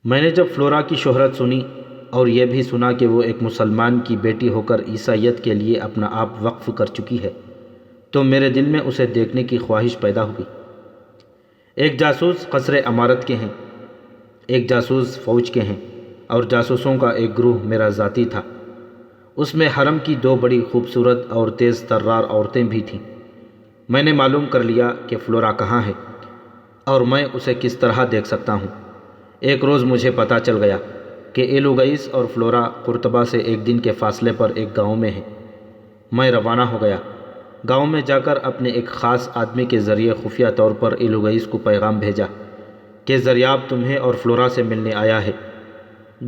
میں نے جب فلورا کی شہرت سنی اور یہ بھی سنا کہ وہ ایک مسلمان کی بیٹی ہو کر عیسائیت کے لیے اپنا آپ وقف کر چکی ہے تو میرے دل میں اسے دیکھنے کی خواہش پیدا ہوئی۔ ایک جاسوس قصر امارت کے ہیں، ایک جاسوس فوج کے ہیں، اور جاسوسوں کا ایک گروہ میرا ذاتی تھا۔ اس میں حرم کی دو بڑی خوبصورت اور تیز ترار عورتیں بھی تھیں۔ میں نے معلوم کر لیا کہ فلورا کہاں ہے اور میں اسے کس طرح دیکھ سکتا ہوں۔ ایک روز مجھے پتہ چل گیا کہ ایلوگئیس اور فلورا قرطبہ سے ایک دن کے فاصلے پر ایک گاؤں میں ہیں۔ میں روانہ ہو گیا۔ گاؤں میں جا کر اپنے ایک خاص آدمی کے ذریعے خفیہ طور پر ایلوگئیس کو پیغام بھیجا کہ زریاب تمہیں اور فلورا سے ملنے آیا ہے۔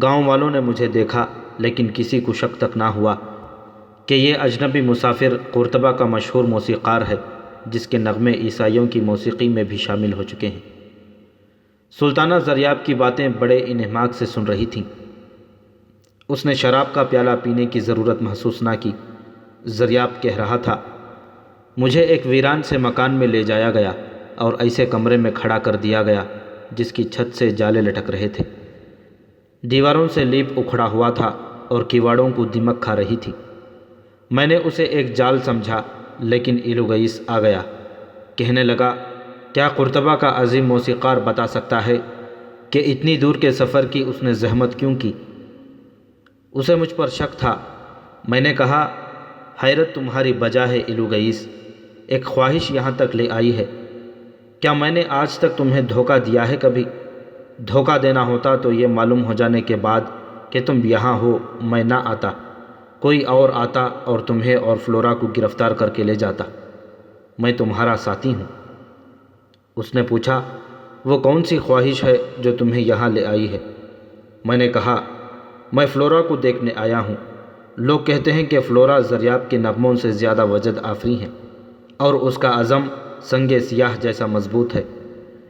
گاؤں والوں نے مجھے دیکھا لیکن کسی کو شک تک نہ ہوا کہ یہ اجنبی مسافر قرطبہ کا مشہور موسیقار ہے جس کے نغمے عیسائیوں کی موسیقی میں بھی شامل ہو چکے ہیں۔ سلطانہ زریاب کی باتیں بڑے انہماک سے سن رہی تھیں۔ اس نے شراب کا پیالہ پینے کی ضرورت محسوس نہ کی۔ زریاب کہہ رہا تھا، مجھے ایک ویران سے مکان میں لے جایا گیا اور ایسے کمرے میں کھڑا کر دیا گیا جس کی چھت سے جالے لٹک رہے تھے۔ دیواروں سے لیپ اکھڑا ہوا تھا اور کیواڑوں کو دمک کھا رہی تھی۔ میں نے اسے ایک جال سمجھا لیکن ایلوگئیس آ گیا۔ کہنے لگا، کیا قرطبہ کا عظیم موسیقار بتا سکتا ہے کہ اتنی دور کے سفر کی اس نے زحمت کیوں کی؟ اسے مجھ پر شک تھا۔ میں نے کہا، حیرت تمہاری بجا ہے ایلوگئیس، ایک خواہش یہاں تک لے آئی ہے۔ کیا میں نے آج تک تمہیں دھوکہ دیا ہے کبھی؟ دھوکہ دینا ہوتا تو یہ معلوم ہو جانے کے بعد کہ تم یہاں ہو میں نہ آتا، کوئی اور آتا اور تمہیں اور فلورا کو گرفتار کر کے لے جاتا۔ میں تمہارا ساتھی ہوں۔ اس نے پوچھا، وہ کون سی خواہش ہے جو تمہیں یہاں لے آئی ہے؟ میں نے کہا، میں فلورا کو دیکھنے آیا ہوں۔ لوگ کہتے ہیں کہ فلورا زریاب کے نغموں سے زیادہ وجد آفری ہیں اور اس کا عزم سنگ سیاہ جیسا مضبوط ہے۔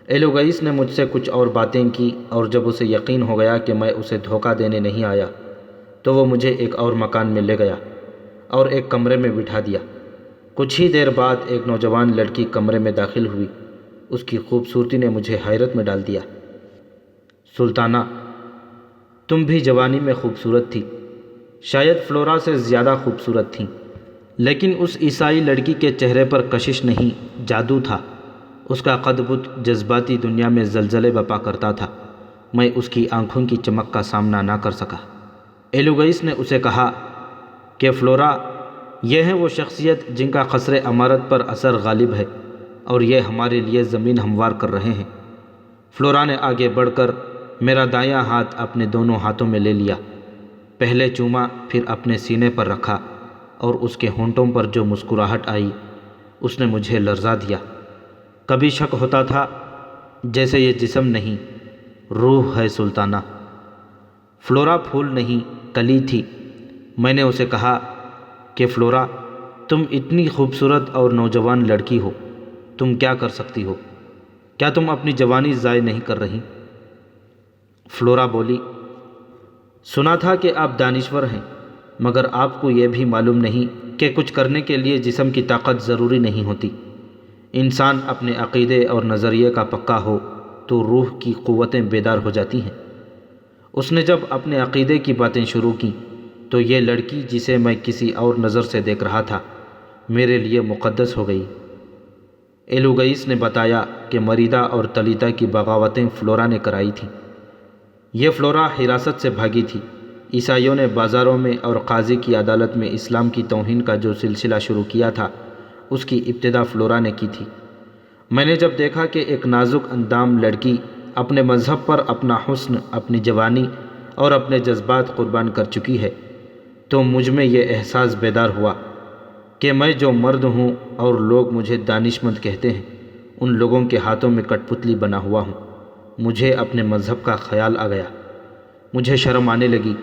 ایلوگئیس نے مجھ سے کچھ اور باتیں کی اور جب اسے یقین ہو گیا کہ میں اسے دھوکہ دینے نہیں آیا تو وہ مجھے ایک اور مکان میں لے گیا اور ایک کمرے میں بٹھا دیا۔ کچھ ہی دیر بعد ایک نوجوان لڑکی کمرے میں داخل ہوئی۔ اس کی خوبصورتی نے مجھے حیرت میں ڈال دیا۔ سلطانہ، تم بھی جوانی میں خوبصورت تھی، شاید فلورا سے زیادہ خوبصورت تھیں، لیکن اس عیسائی لڑکی کے چہرے پر کشش نہیں، جادو تھا۔ اس کا قد بت جذباتی دنیا میں زلزلے بپا کرتا تھا۔ میں اس کی آنکھوں کی چمک کا سامنا نہ کر سکا۔ ایلوگئیس نے اسے کہا کہ فلورا، یہ ہیں وہ شخصیت جن کا قصر امارت پر اثر غالب ہے اور یہ ہمارے لیے زمین ہموار کر رہے ہیں۔ فلورا نے آگے بڑھ کر میرا دایاں ہاتھ اپنے دونوں ہاتھوں میں لے لیا، پہلے چوما پھر اپنے سینے پر رکھا اور اس کے ہونٹوں پر جو مسکراہٹ آئی اس نے مجھے لرزا دیا۔ کبھی شک ہوتا تھا جیسے یہ جسم نہیں، روح ہے سلطانہ۔ فلورا پھول نہیں، کلی تھی۔ میں نے اسے کہا کہ فلورا، تم اتنی خوبصورت اور نوجوان لڑکی ہو، تم کیا کر سکتی ہو؟ کیا تم اپنی جوانی ضائع نہیں کر رہی؟ فلورا بولی، سنا تھا کہ آپ دانشور ہیں، مگر آپ کو یہ بھی معلوم نہیں کہ کچھ کرنے کے لیے جسم کی طاقت ضروری نہیں ہوتی۔ انسان اپنے عقیدے اور نظریے کا پکا ہو تو روح کی قوتیں بیدار ہو جاتی ہیں۔ اس نے جب اپنے عقیدے کی باتیں شروع کیں تو یہ لڑکی جسے میں کسی اور نظر سے دیکھ رہا تھا میرے لیے مقدس ہو گئی۔ ایلوگئیس نے بتایا کہ مریدہ اور تلیتا کی بغاوتیں فلورا نے کرائی تھیں۔ یہ فلورا حراست سے بھاگی تھی۔ عیسائیوں نے بازاروں میں اور قاضی کی عدالت میں اسلام کی توہین کا جو سلسلہ شروع کیا تھا اس کی ابتدا فلورا نے کی تھی۔ میں نے جب دیکھا کہ ایک نازک اندام لڑکی اپنے مذہب پر اپنا حسن، اپنی جوانی اور اپنے جذبات قربان کر چکی ہے تو مجھ میں یہ احساس بیدار ہوا کہ میں جو مرد ہوں اور لوگ مجھے دانشمند کہتے ہیں ان لوگوں کے ہاتھوں میں کٹ پتلی بنا ہوا ہوں۔ مجھے اپنے مذہب کا خیال آ گیا۔ مجھے شرم آنے لگی۔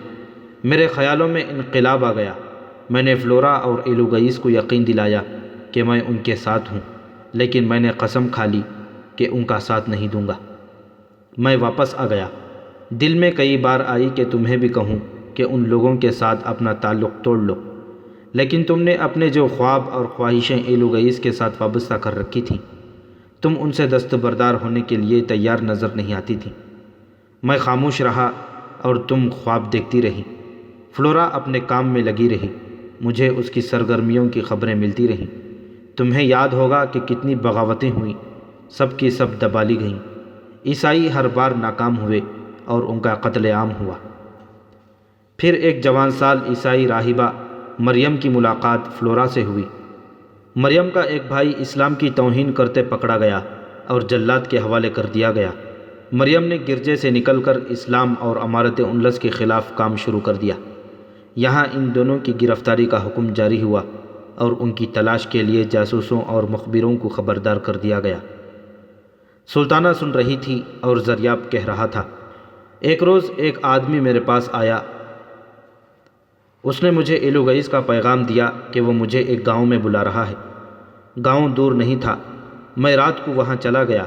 میرے خیالوں میں انقلاب آ گیا۔ میں نے فلورا اور ایلوگئیس کو یقین دلایا کہ میں ان کے ساتھ ہوں، لیکن میں نے قسم کھا لی کہ ان کا ساتھ نہیں دوں گا۔ میں واپس آ گیا۔ دل میں کئی بار آئی کہ تمہیں بھی کہوں کہ ان لوگوں کے ساتھ اپنا تعلق توڑ لو، لیکن تم نے اپنے جو خواب اور خواہشیں ایلوگئیس کے ساتھ وابستہ کر رکھی تھیں، تم ان سے دستبردار ہونے کے لیے تیار نظر نہیں آتی تھی۔ میں خاموش رہا اور تم خواب دیکھتی رہی۔ فلورا اپنے کام میں لگی رہی، مجھے اس کی سرگرمیوں کی خبریں ملتی رہیں۔ تمہیں یاد ہوگا کہ کتنی بغاوتیں ہوئیں، سب کی سب دبا لی گئیں۔ عیسائی ہر بار ناکام ہوئے اور ان کا قتل عام ہوا۔ پھر ایک جوان سال عیسائی راہبہ مریم کی ملاقات فلورا سے ہوئی۔ مریم کا ایک بھائی اسلام کی توہین کرتے پکڑا گیا اور جلاد کے حوالے کر دیا گیا۔ مریم نے گرجے سے نکل کر اسلام اور امارت انلس کے خلاف کام شروع کر دیا۔ یہاں ان دونوں کی گرفتاری کا حکم جاری ہوا اور ان کی تلاش کے لیے جاسوسوں اور مخبروں کو خبردار کر دیا گیا۔ سلطانہ سن رہی تھی اور زریاب کہہ رہا تھا، ایک روز ایک آدمی میرے پاس آیا۔ اس نے مجھے ایلوگئیس کا پیغام دیا کہ وہ مجھے ایک گاؤں میں بلا رہا ہے۔ گاؤں دور نہیں تھا، میں رات کو وہاں چلا گیا۔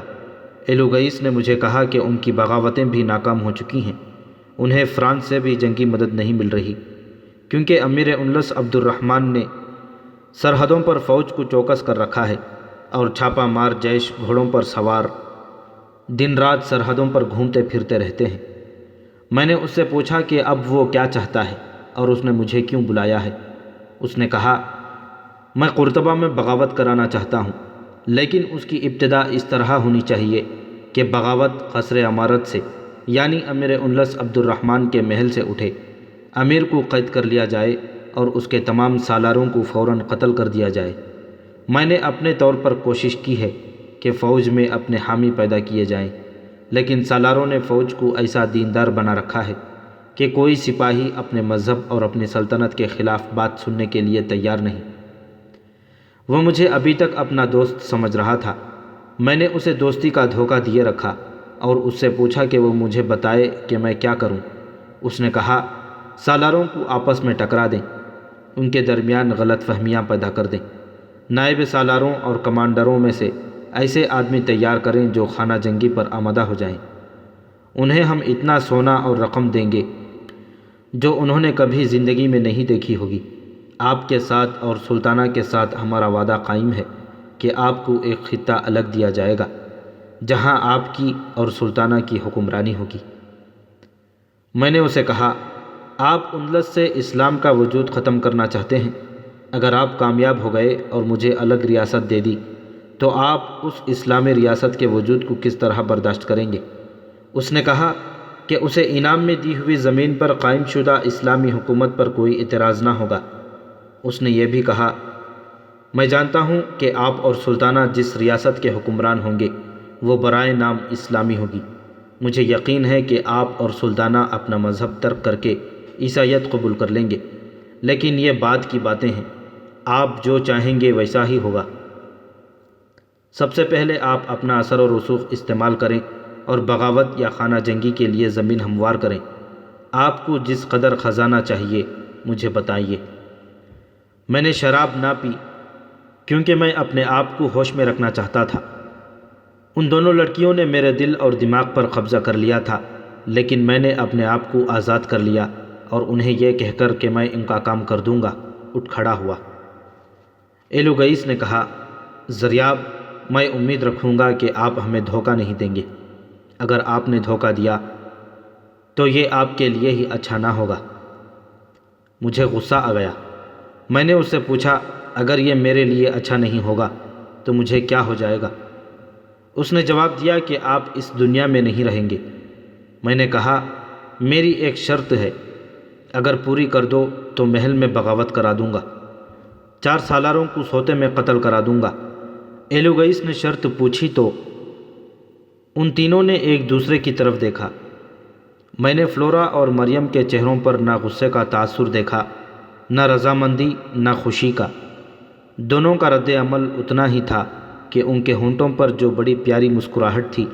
ایلوگئیس نے مجھے کہا کہ ان کی بغاوتیں بھی ناکام ہو چکی ہیں، انہیں فرانس سے بھی جنگی مدد نہیں مل رہی، کیونکہ امیر انلس عبد الرحمن نے سرحدوں پر فوج کو چوکس کر رکھا ہے اور چھاپا مار جیش گھوڑوں پر سوار دن رات سرحدوں پر گھومتے پھرتے رہتے ہیں۔ میں نے اس سے پوچھا کہ اب وہ کیا چاہتا ہے اور اس نے مجھے کیوں بلایا ہے۔ اس نے کہا، میں قرطبہ میں بغاوت کرانا چاہتا ہوں، لیکن اس کی ابتدا اس طرح ہونی چاہیے کہ بغاوت قصر امارت سے یعنی امیر انلس عبد الرحمن کے محل سے اٹھے، امیر کو قید کر لیا جائے اور اس کے تمام سالاروں کو فوراً قتل کر دیا جائے۔ میں نے اپنے طور پر کوشش کی ہے کہ فوج میں اپنے حامی پیدا کیے جائیں، لیکن سالاروں نے فوج کو ایسا دیندار بنا رکھا ہے کہ کوئی سپاہی اپنے مذہب اور اپنی سلطنت کے خلاف بات سننے کے لیے تیار نہیں۔ وہ مجھے ابھی تک اپنا دوست سمجھ رہا تھا۔ میں نے اسے دوستی کا دھوکہ دیے رکھا اور اس سے پوچھا کہ وہ مجھے بتائے کہ میں کیا کروں۔ اس نے کہا، سالاروں کو آپس میں ٹکرا دیں، ان کے درمیان غلط فہمیاں پیدا کر دیں، نائب سالاروں اور کمانڈروں میں سے ایسے آدمی تیار کریں جو خانہ جنگی پر آمادہ ہو جائیں۔ انہیں ہم اتنا سونا اور رقم دیں گے جو انہوں نے کبھی زندگی میں نہیں دیکھی ہوگی۔ آپ کے ساتھ اور سلطانہ کے ساتھ ہمارا وعدہ قائم ہے کہ آپ کو ایک خطہ الگ دیا جائے گا جہاں آپ کی اور سلطانہ کی حکمرانی ہوگی۔ میں نے اسے کہا، آپ انلس سے اسلام کا وجود ختم کرنا چاہتے ہیں؟ اگر آپ کامیاب ہو گئے اور مجھے الگ ریاست دے دی تو آپ اس اسلامی ریاست کے وجود کو کس طرح برداشت کریں گے؟ اس نے کہا کہ اسے انعام میں دی ہوئی زمین پر قائم شدہ اسلامی حکومت پر کوئی اعتراض نہ ہوگا۔ اس نے یہ بھی کہا، میں جانتا ہوں کہ آپ اور سلطانہ جس ریاست کے حکمران ہوں گے وہ برائے نام اسلامی ہوگی۔ مجھے یقین ہے کہ آپ اور سلطانہ اپنا مذہب ترک کر کے عیسائیت قبول کر لیں گے، لیکن یہ بعد کی باتیں ہیں، آپ جو چاہیں گے ویسا ہی ہوگا۔ سب سے پہلے آپ اپنا اثر و رسوخ استعمال کریں اور بغاوت یا خانہ جنگی کے لیے زمین ہموار کریں۔ آپ کو جس قدر خزانہ چاہیے مجھے بتائیے۔ میں نے شراب نہ پی کیونکہ میں اپنے آپ کو ہوش میں رکھنا چاہتا تھا۔ ان دونوں لڑکیوں نے میرے دل اور دماغ پر قبضہ کر لیا تھا، لیکن میں نے اپنے آپ کو آزاد کر لیا اور انہیں یہ کہہ کر کہ میں ان کا کام کر دوں گا اٹھ کھڑا ہوا۔ ایلوگئیس نے کہا، زریاب، میں امید رکھوں گا کہ آپ ہمیں دھوکہ نہیں دیں گے۔ اگر آپ نے دھوکہ دیا تو یہ آپ کے لیے ہی اچھا نہ ہوگا۔ مجھے غصہ آ گیا۔ میں نے اس سے پوچھا، اگر یہ میرے لیے اچھا نہیں ہوگا تو مجھے کیا ہو جائے گا؟ اس نے جواب دیا کہ آپ اس دنیا میں نہیں رہیں گے۔ میں نے کہا، میری ایک شرط ہے، اگر پوری کر دو تو محل میں بغاوت کرا دوں گا، 4 سالاروں کو سوتے میں قتل کرا دوں گا۔ ایلوگئیس نے شرط پوچھی تو ان تینوں نے ایک دوسرے کی طرف دیکھا۔ میں نے فلورا اور مریم کے چہروں پر نہ غصے کا تاثر دیکھا، نہ رضامندی، نہ خوشی کا۔ دونوں کا رد عمل اتنا ہی تھا کہ ان کے ہونٹوں پر جو بڑی پیاری مسکراہٹ تھی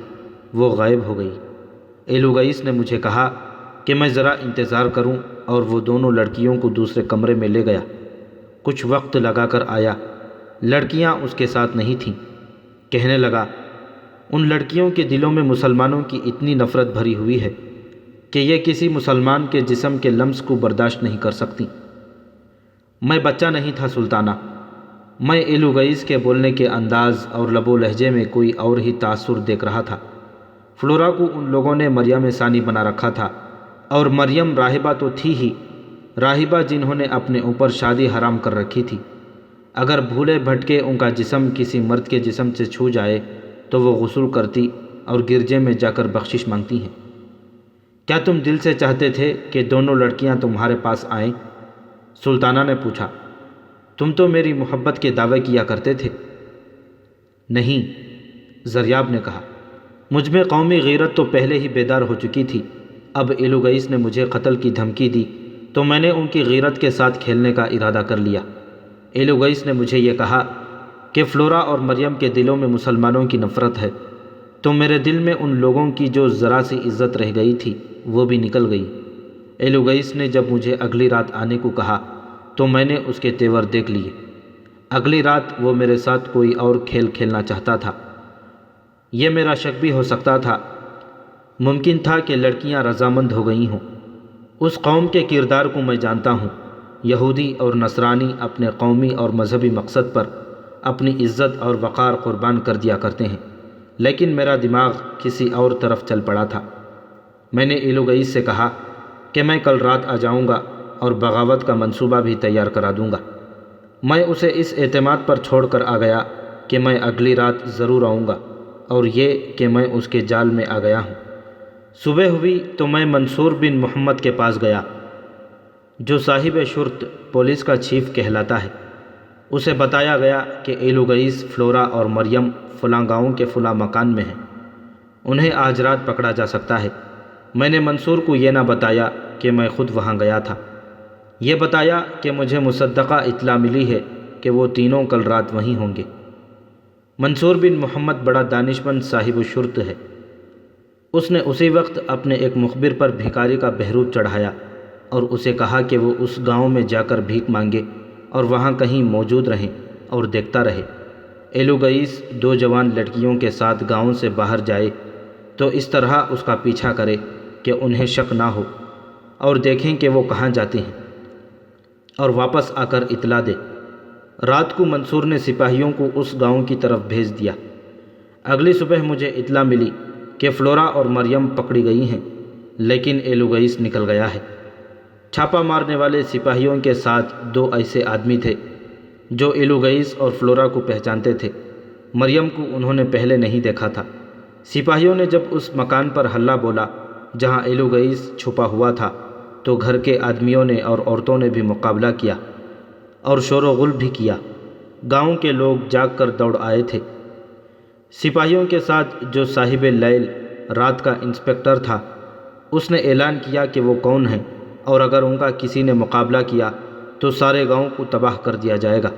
وہ غائب ہو گئی۔ ایلوگئیس نے مجھے کہا کہ میں ذرا انتظار کروں اور وہ دونوں لڑکیوں کو دوسرے کمرے میں لے گیا۔ کچھ وقت لگا کر آیا، لڑکیاں اس کے ساتھ نہیں تھیں۔ کہنے لگا، ان لڑکیوں کے دلوں میں مسلمانوں کی اتنی نفرت بھری ہوئی ہے کہ یہ کسی مسلمان کے جسم کے لمس کو برداشت نہیں کر سکتی۔ میں بچہ نہیں تھا سلطانہ۔ میں ایلوگئیس کے بولنے کے انداز اور لب و لہجے میں کوئی اور ہی تاثر دیکھ رہا تھا۔ فلورا کو ان لوگوں نے مریم ثانی بنا رکھا تھا، اور مریم راہبہ تو تھی ہی، راہبہ جنہوں نے اپنے اوپر شادی حرام کر رکھی تھی۔ اگر بھولے بھٹکے ان کا جسم کسی مرد کے جسم سے چھو جائے تو وہ غسل کرتی اور گرجے میں جا کر بخشش مانگتی ہیں۔ کیا تم دل سے چاہتے تھے کہ دونوں لڑکیاں تمہارے پاس آئیں؟ سلطانہ نے پوچھا۔ تم تو میری محبت کے دعوے کیا کرتے تھے۔ نہیں، زریاب نے کہا، مجھ میں قومی غیرت تو پہلے ہی بیدار ہو چکی تھی۔ اب ایلوگئیس نے مجھے قتل کی دھمکی دی تو میں نے ان کی غیرت کے ساتھ کھیلنے کا ارادہ کر لیا۔ ایلوگئیس نے مجھے یہ کہا کہ فلورا اور مریم کے دلوں میں مسلمانوں کی نفرت ہے، تو میرے دل میں ان لوگوں کی جو ذرا سی عزت رہ گئی تھی وہ بھی نکل گئی۔ ایلوگئیس نے جب مجھے اگلی رات آنے کو کہا تو میں نے اس کے تیور دیکھ لیے۔ اگلی رات وہ میرے ساتھ کوئی اور کھیل کھیلنا چاہتا تھا۔ یہ میرا شک بھی ہو سکتا تھا، ممکن تھا کہ لڑکیاں رضامند ہو گئی ہوں۔ اس قوم کے کردار کو میں جانتا ہوں۔ یہودی اور نصرانی اپنے قومی اور مذہبی مقصد پر اپنی عزت اور وقار قربان کر دیا کرتے ہیں، لیکن میرا دماغ کسی اور طرف چل پڑا تھا۔ میں نے ایلوگئیس سے کہا کہ میں کل رات آ جاؤں گا اور بغاوت کا منصوبہ بھی تیار کرا دوں گا۔ میں اسے اس اعتماد پر چھوڑ کر آ گیا کہ میں اگلی رات ضرور آؤں گا، اور یہ کہ میں اس کے جال میں آ گیا ہوں۔ صبح ہوئی تو میں منصور بن محمد کے پاس گیا، جو صاحب شرط پولیس کا چیف کہلاتا ہے۔ اسے بتایا گیا کہ ایلوگئیس، فلورا اور مریم فلاں گاؤں کے فلاں مکان میں ہیں، انہیں آج رات پکڑا جا سکتا ہے۔ میں نے منصور کو یہ نہ بتایا کہ میں خود وہاں گیا تھا، یہ بتایا کہ مجھے مصدقہ اطلاع ملی ہے کہ وہ تینوں کل رات وہیں ہوں گے۔ منصور بن محمد بڑا دانشمند صاحب شرط ہے۔ اس نے اسی وقت اپنے ایک مخبر پر بھکاری کا بہروت چڑھایا اور اسے کہا کہ وہ اس گاؤں میں جا کر بھیک مانگے اور وہاں کہیں موجود رہیں اور دیکھتا رہے۔ ایلوگئیس 2 جوان لڑکیوں کے ساتھ گاؤں سے باہر جائے تو اس طرح اس کا پیچھا کرے کہ انہیں شک نہ ہو، اور دیکھیں کہ وہ کہاں جاتے ہیں، اور واپس آ کر اطلاع دے۔ رات کو منصور نے سپاہیوں کو اس گاؤں کی طرف بھیج دیا۔ اگلی صبح مجھے اطلاع ملی کہ فلورا اور مریم پکڑی گئی ہیں، لیکن ایلوگئیس نکل گیا ہے۔ چھاپا مارنے والے سپاہیوں کے ساتھ 2 ایسے آدمی تھے جو ایلوگئیس اور فلورا کو پہچانتے تھے۔ مریم کو انہوں نے پہلے نہیں دیکھا تھا۔ سپاہیوں نے جب اس مکان پر ہلہ بولا جہاں ایلوگئیس چھپا ہوا تھا تو گھر کے آدمیوں نے اور عورتوں نے بھی مقابلہ کیا اور شور و غل بھی کیا۔ گاؤں کے لوگ جاگ کر دوڑ آئے تھے۔ سپاہیوں کے ساتھ جو صاحب لیل رات کا انسپکٹر تھا، اس نے اعلان کیا کہ وہ کون ہیں، اور اگر ان کا کسی نے مقابلہ کیا تو سارے گاؤں کو تباہ کر دیا جائے گا۔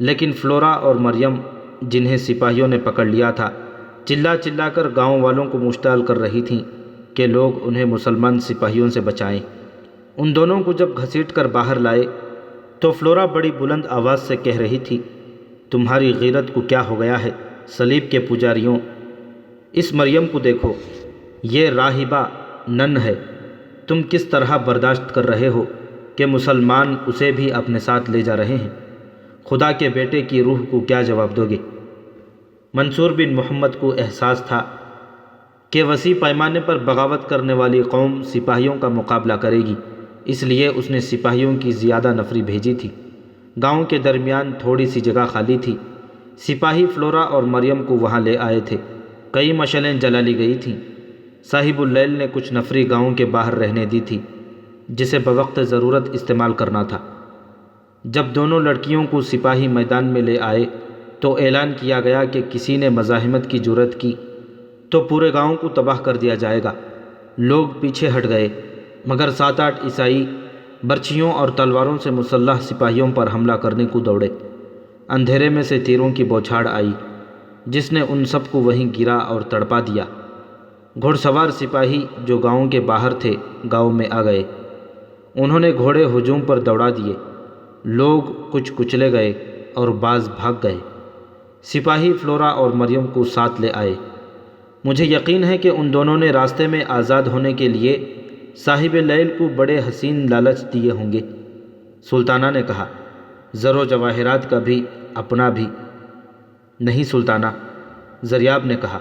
لیکن فلورا اور مریم، جنہیں سپاہیوں نے پکڑ لیا تھا، چلا چلا کر گاؤں والوں کو مشتعل کر رہی تھیں کہ لوگ انہیں مسلمان سپاہیوں سے بچائیں۔ ان دونوں کو جب گھسیٹ کر باہر لائے تو فلورا بڑی بلند آواز سے کہہ رہی تھی، تمہاری غیرت کو کیا ہو گیا ہے صلیب کے پجاریوں؟ اس مریم کو دیکھو، یہ راہبہ نن ہے۔ تم کس طرح برداشت کر رہے ہو کہ مسلمان اسے بھی اپنے ساتھ لے جا رہے ہیں؟ خدا کے بیٹے کی روح کو کیا جواب دو گے؟ منصور بن محمد کو احساس تھا کہ وسیع پیمانے پر بغاوت کرنے والی قوم سپاہیوں کا مقابلہ کرے گی، اس لیے اس نے سپاہیوں کی زیادہ نفری بھیجی تھی۔ گاؤں کے درمیان تھوڑی سی جگہ خالی تھی۔ سپاہی فلورا اور مریم کو وہاں لے آئے تھے۔ کئی مشعلیں جلا لی گئی تھیں۔ صاحب اللیل نے کچھ نفری گاؤں کے باہر رہنے دی تھی، جسے بوقت ضرورت استعمال کرنا تھا۔ جب دونوں لڑکیوں کو سپاہی میدان میں لے آئے تو اعلان کیا گیا کہ کسی نے مزاحمت کی جرأت کی تو پورے گاؤں کو تباہ کر دیا جائے گا۔ لوگ پیچھے ہٹ گئے، مگر 7-8 عیسائی برچھیوں اور تلواروں سے مسلح سپاہیوں پر حملہ کرنے کو دوڑے۔ اندھیرے میں سے تیروں کی بوچھاڑ آئی جس نے ان سب کو وہیں گرا اور تڑپا دیا۔ گھڑ سوار سپاہی جو گاؤں کے باہر تھے گاؤں میں آ گئے۔ انہوں نے گھوڑے ہجوم پر دوڑا دیے۔ لوگ کچھ کچلے گئے اور بعض بھاگ گئے۔ سپاہی فلورا اور مریم کو ساتھ لے آئے۔ مجھے یقین ہے کہ ان دونوں نے راستے میں آزاد ہونے کے لیے صاحب لیل کو بڑے حسین لالچ دیے ہوں گے۔ سلطانہ نے کہا، زر و جواہرات کا بھی اپنا بھی۔ نہیں سلطانہ، زریاب نے کہا،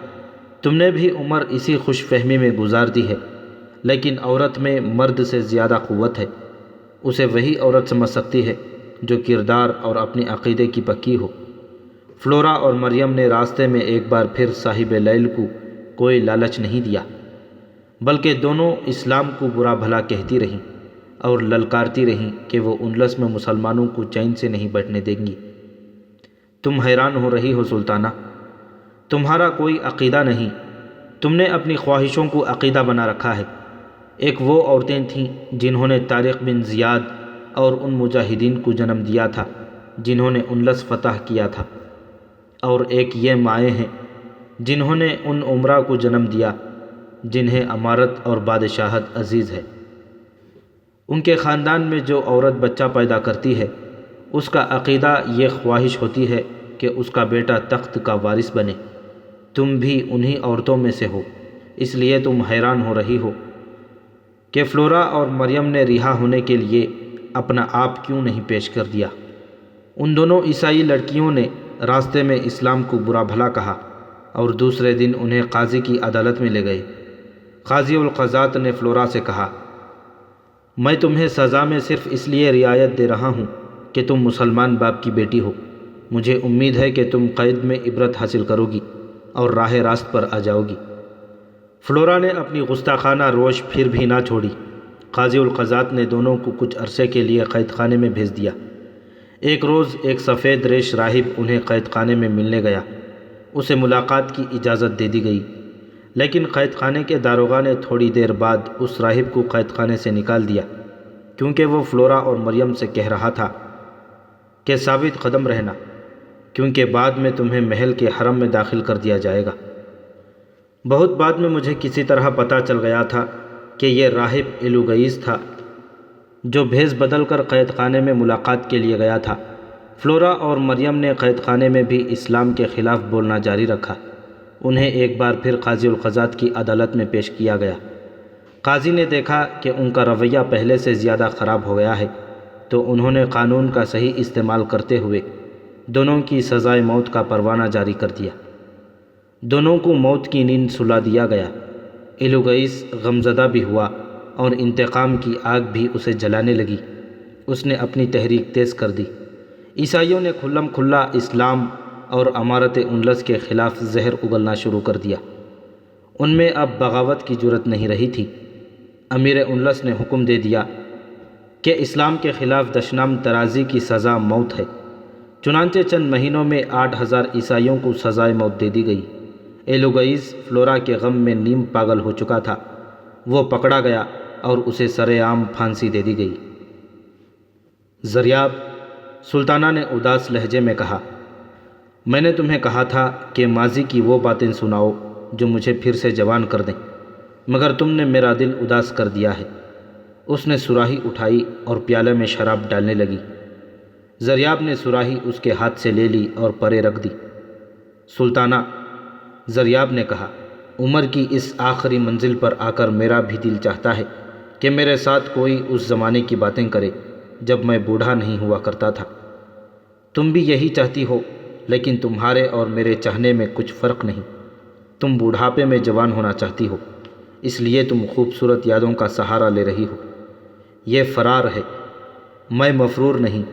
تم نے بھی عمر اسی خوش فہمی میں گزار دی ہے، لیکن عورت میں مرد سے زیادہ قوت ہے۔ اسے وہی عورت سمجھ سکتی ہے جو کردار اور اپنے عقیدے کی پکی ہو۔ فلورا اور مریم نے راستے میں ایک بار پھر صاحب لیل کو کوئی لالچ نہیں دیا، بلکہ دونوں اسلام کو برا بھلا کہتی رہیں اور للکارتی رہیں کہ وہ انلس میں مسلمانوں کو چین سے نہیں بیٹھنے دیں گی۔ تم حیران ہو رہی ہو سلطانہ، تمہارا کوئی عقیدہ نہیں، تم نے اپنی خواہشوں کو عقیدہ بنا رکھا ہے۔ ایک وہ عورتیں تھیں جنہوں نے طارق بن زیاد اور ان مجاہدین کو جنم دیا تھا جنہوں نے انلس فتح کیا تھا، اور ایک یہ مائیں ہیں جنہوں نے ان امراء کو جنم دیا جنہیں امارت اور بادشاہت عزیز ہے۔ ان کے خاندان میں جو عورت بچہ پیدا کرتی ہے اس کا عقیدہ یہ خواہش ہوتی ہے کہ اس کا بیٹا تخت کا وارث بنے۔ تم بھی انہی عورتوں میں سے ہو، اس لیے تم حیران ہو رہی ہو کہ فلورا اور مریم نے رہا ہونے کے لیے اپنا آپ کیوں نہیں پیش کر دیا۔ ان دونوں عیسائی لڑکیوں نے راستے میں اسلام کو برا بھلا کہا اور دوسرے دن انہیں قاضی کی عدالت میں لے گئے۔ قاضی القضات نے فلورا سے کہا، میں تمہیں سزا میں صرف اس لیے رعایت دے رہا ہوں کہ تم مسلمان باپ کی بیٹی ہو۔ مجھے امید ہے کہ تم قید میں عبرت حاصل کرو گی اور راہ راست پر آ جاؤ گی۔ فلورا نے اپنی گستاخانہ روش پھر بھی نہ چھوڑی۔ قاضی القضات نے دونوں کو کچھ عرصے کے لیے قید خانے میں بھیج دیا۔ ایک روز ایک سفید ریش راہب انہیں قید خانے میں ملنے گیا۔ اسے ملاقات کی اجازت دے دی گئی، لیکن قید خانے کے داروغہ نے تھوڑی دیر بعد اس راہب کو قید خانے سے نکال دیا، کیونکہ وہ فلورا اور مریم سے کہہ رہا تھا کہ ثابت قدم رہنا، کیونکہ بعد میں تمہیں محل کے حرم میں داخل کر دیا جائے گا۔ بہت بعد میں مجھے کسی طرح پتہ چل گیا تھا کہ یہ راہب ایلوگئیس تھا جو بھیس بدل کر قید خانے میں ملاقات کے لیے گیا تھا۔ فلورا اور مریم نے قید خانے میں بھی اسلام کے خلاف بولنا جاری رکھا۔ انہیں ایک بار پھر قاضی القضات کی عدالت میں پیش کیا گیا۔ قاضی نے دیکھا کہ ان کا رویہ پہلے سے زیادہ خراب ہو گیا ہے، تو انہوں نے قانون کا صحیح استعمال کرتے ہوئے دونوں کی سزائے موت کا پروانہ جاری کر دیا۔ دونوں کو موت کی نیند سلا دیا گیا۔ ایلوگئیس غمزدہ بھی ہوا اور انتقام کی آگ بھی اسے جلانے لگی۔ اس نے اپنی تحریک تیز کر دی۔ عیسائیوں نے کھلم کھلا اسلام اور امارت انلس کے خلاف زہر اگلنا شروع کر دیا۔ ان میں اب بغاوت کی جرأت نہیں رہی تھی۔ امیر انلس نے حکم دے دیا کہ اسلام کے خلاف دشنام ترازی کی سزا موت ہے۔ چنانچہ چند مہینوں میں 8,000 عیسائیوں کو سزائے موت دے دی گئی۔ ایلوگئیس فلورا کے غم میں نیم پاگل ہو چکا تھا۔ وہ پکڑا گیا اور اسے سرے عام پھانسی دے دی گئی۔ زریاب، سلطانہ نے اداس لہجے میں کہا، میں نے تمہیں کہا تھا کہ ماضی کی وہ باتیں سناؤ جو مجھے پھر سے جوان کر دیں، مگر تم نے میرا دل اداس کر دیا ہے۔ اس نے صراحی اٹھائی اور پیالے میں شراب ڈالنے لگی۔ زریاب نے صراحی اس کے ہاتھ سے لے لی اور پرے رکھ دی۔ سلطانہ، زریاب نے کہا، عمر کی اس آخری منزل پر آ کر میرا بھی دل چاہتا ہے کہ میرے ساتھ کوئی اس زمانے کی باتیں کرے جب میں بوڑھا نہیں ہوا کرتا تھا۔ تم بھی یہی چاہتی ہو، لیکن تمہارے اور میرے چاہنے میں کچھ فرق نہیں۔ تم بوڑھاپے میں جوان ہونا چاہتی ہو، اس لیے تم خوبصورت یادوں کا سہارا لے رہی ہو۔ یہ فرار ہے، میں مفرور نہیں۔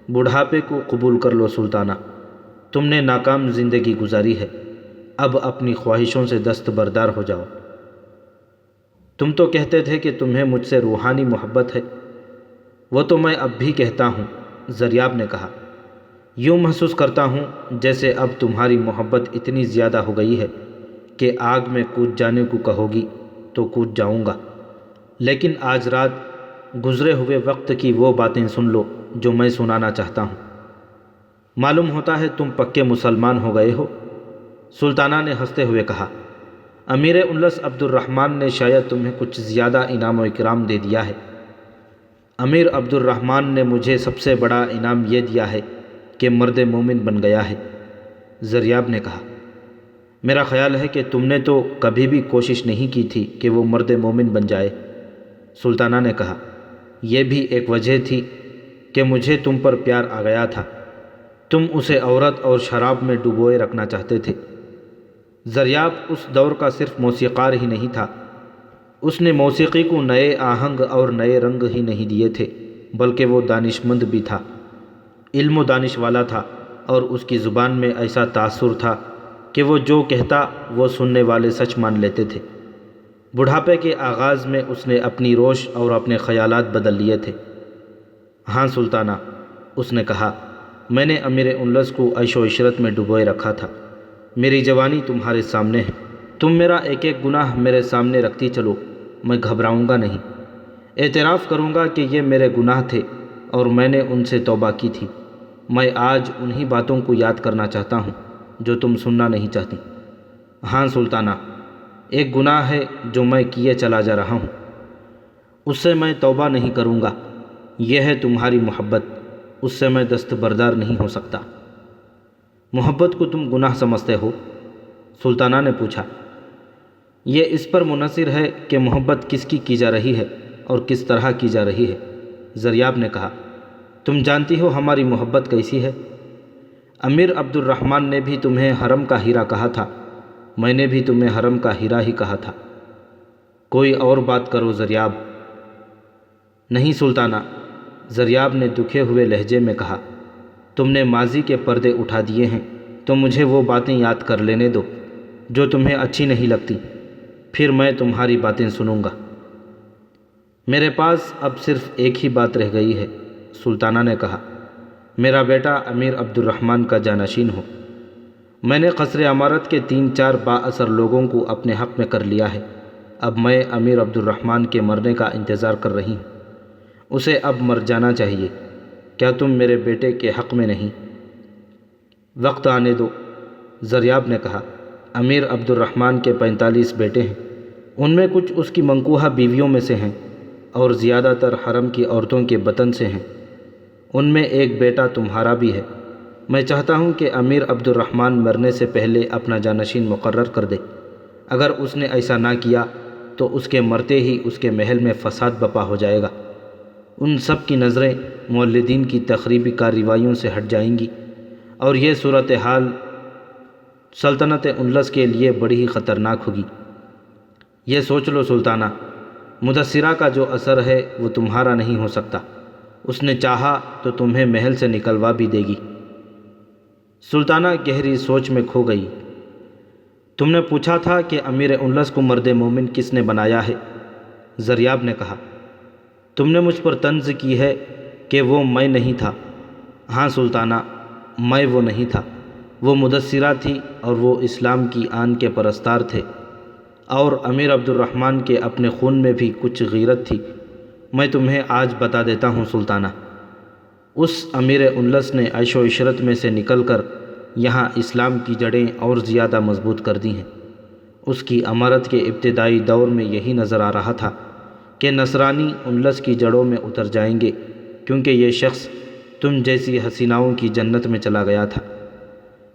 بوڑھاپے کو قبول کر لو سلطانہ، تم نے ناکام زندگی گزاری ہے، اب اپنی خواہشوں سے دستبردار ہو جاؤ۔ تم تو کہتے تھے کہ تمہیں مجھ سے روحانی محبت ہے۔ وہ تو میں اب بھی کہتا ہوں، زریاب نے کہا۔ یوں محسوس کرتا ہوں جیسے اب تمہاری محبت اتنی زیادہ ہو گئی ہے کہ آگ میں کود جانے کو کہو گی تو کود جاؤں گا، لیکن آج رات گزرے ہوئے وقت کی وہ باتیں سن لو جو میں سنانا چاہتا ہوں۔ معلوم ہوتا ہے تم پکے مسلمان ہو گئے ہو، سلطانہ نے ہنستے ہوئے کہا۔ امیر انلس عبد الرحمن نے شاید تمہیں کچھ زیادہ انعام و اکرام دے دیا ہے۔ امیر عبد الرحمن نے مجھے سب سے بڑا انعام یہ دیا ہے کہ مرد مومن بن گیا ہے، زریاب نے کہا۔ میرا خیال ہے کہ تم نے تو کبھی بھی کوشش نہیں کی تھی کہ وہ مرد مومن بن جائے، سلطانہ نے کہا۔ یہ بھی ایک وجہ تھی کہ مجھے تم پر پیار آ گیا تھا۔ تم اسے عورت اور شراب میں ڈبوئے رکھنا چاہتے تھے۔ زریاب اس دور کا صرف موسیقار ہی نہیں تھا، اس نے موسیقی کو نئے آہنگ اور نئے رنگ ہی نہیں دیے تھے، بلکہ وہ دانشمند بھی تھا، علم و دانش والا تھا، اور اس کی زبان میں ایسا تاثر تھا کہ وہ جو کہتا وہ سننے والے سچ مان لیتے تھے۔ بڑھاپے کے آغاز میں اس نے اپنی روش اور اپنے خیالات بدل لیے تھے۔ ہاں سلطانہ، اس نے کہا، میں نے امیر انلس کو عیش و عشرت میں ڈبوئے رکھا تھا۔ میری جوانی تمہارے سامنے ہے، تم میرا ایک ایک گناہ میرے سامنے رکھتی چلو، میں گھبراؤں گا نہیں، اعتراف کروں گا کہ یہ میرے گناہ تھے اور میں نے ان سے توبہ کی تھی۔ میں آج انہی باتوں کو یاد کرنا چاہتا ہوں جو تم سننا نہیں چاہتی۔ ہاں سلطانہ، ایک گناہ ہے جو میں کیے چلا جا رہا ہوں، اس سے میں توبہ نہیں کروں گا، یہ ہے تمہاری محبت، اس سے میں دستبردار نہیں ہو سکتا۔ محبت کو تم گناہ سمجھتے ہو؟ سلطانہ نے پوچھا۔ یہ اس پر منحصر ہے کہ محبت کس کی جا رہی ہے اور کس طرح کی جا رہی ہے، زریاب نے کہا۔ تم جانتی ہو ہماری محبت کیسی ہے؟ امیر عبد الرحمن نے بھی تمہیں حرم کا ہیرا کہا تھا، میں نے بھی تمہیں حرم کا ہیرا ہی کہا تھا۔ کوئی اور بات کرو زریاب۔ نہیں سلطانہ، زریاب نے دکھے ہوئے لہجے میں کہا، تم نے ماضی کے پردے اٹھا دیے ہیں تو مجھے وہ باتیں یاد کر لینے دو جو تمہیں اچھی نہیں لگتی، پھر میں تمہاری باتیں سنوں گا۔ میرے پاس اب صرف ایک ہی بات رہ گئی ہے، سلطانہ نے کہا، میرا بیٹا امیر عبد الرحمن کا جانشین ہو۔ میں نے قصر عمارت کے 3-4 با اثر لوگوں کو اپنے حق میں کر لیا ہے، اب میں امیر عبد الرحمن کے مرنے کا انتظار کر رہی ہوں، اسے اب مر جانا چاہیے، کیا تم میرے بیٹے کے حق میں نہیں؟ وقت آنے دو، زریاب نے کہا، امیر عبد الرحمن کے 45 بیٹے ہیں، ان میں کچھ اس کی منقوہہ بیویوں میں سے ہیں اور زیادہ تر حرم کی عورتوں کے بطن سے ہیں، ان میں ایک بیٹا تمہارا بھی ہے۔ میں چاہتا ہوں کہ امیر عبد الرحمن مرنے سے پہلے اپنا جانشین مقرر کر دے، اگر اس نے ایسا نہ کیا تو اس کے مرتے ہی اس کے محل میں فساد بپا ہو جائے گا، ان سب کی نظریں مولدین کی تخریبی کارروائیوں سے ہٹ جائیں گی، اور یہ صورتحال سلطنت انلس کے لیے بڑی ہی خطرناک ہوگی۔ یہ سوچ لو سلطانہ، مدثرہ کا جو اثر ہے وہ تمہارا نہیں ہو سکتا، اس نے چاہا تو تمہیں محل سے نکلوا بھی دے گی۔ سلطانہ گہری سوچ میں کھو گئی۔ تم نے پوچھا تھا کہ امیر انلس کو مرد مومن کس نے بنایا ہے، زریاب نے کہا۔ تم نے مجھ پر طنز کی ہے کہ وہ میں نہیں تھا۔ ہاں سلطانہ، میں وہ نہیں تھا، وہ مدثرہ تھی اور وہ اسلام کی آن کے پرستار تھے، اور امیر عبد الرحمن کے اپنے خون میں بھی کچھ غیرت تھی۔ میں تمہیں آج بتا دیتا ہوں سلطانہ، اس امیر انلس نے عیش و عشرت میں سے نکل کر یہاں اسلام کی جڑیں اور زیادہ مضبوط کر دی ہیں۔ اس کی امارت کے ابتدائی دور میں یہی نظر آ رہا تھا کہ نصرانی انلس کی جڑوں میں اتر جائیں گے، کیونکہ یہ شخص تم جیسی حسیناؤں کی جنت میں چلا گیا تھا۔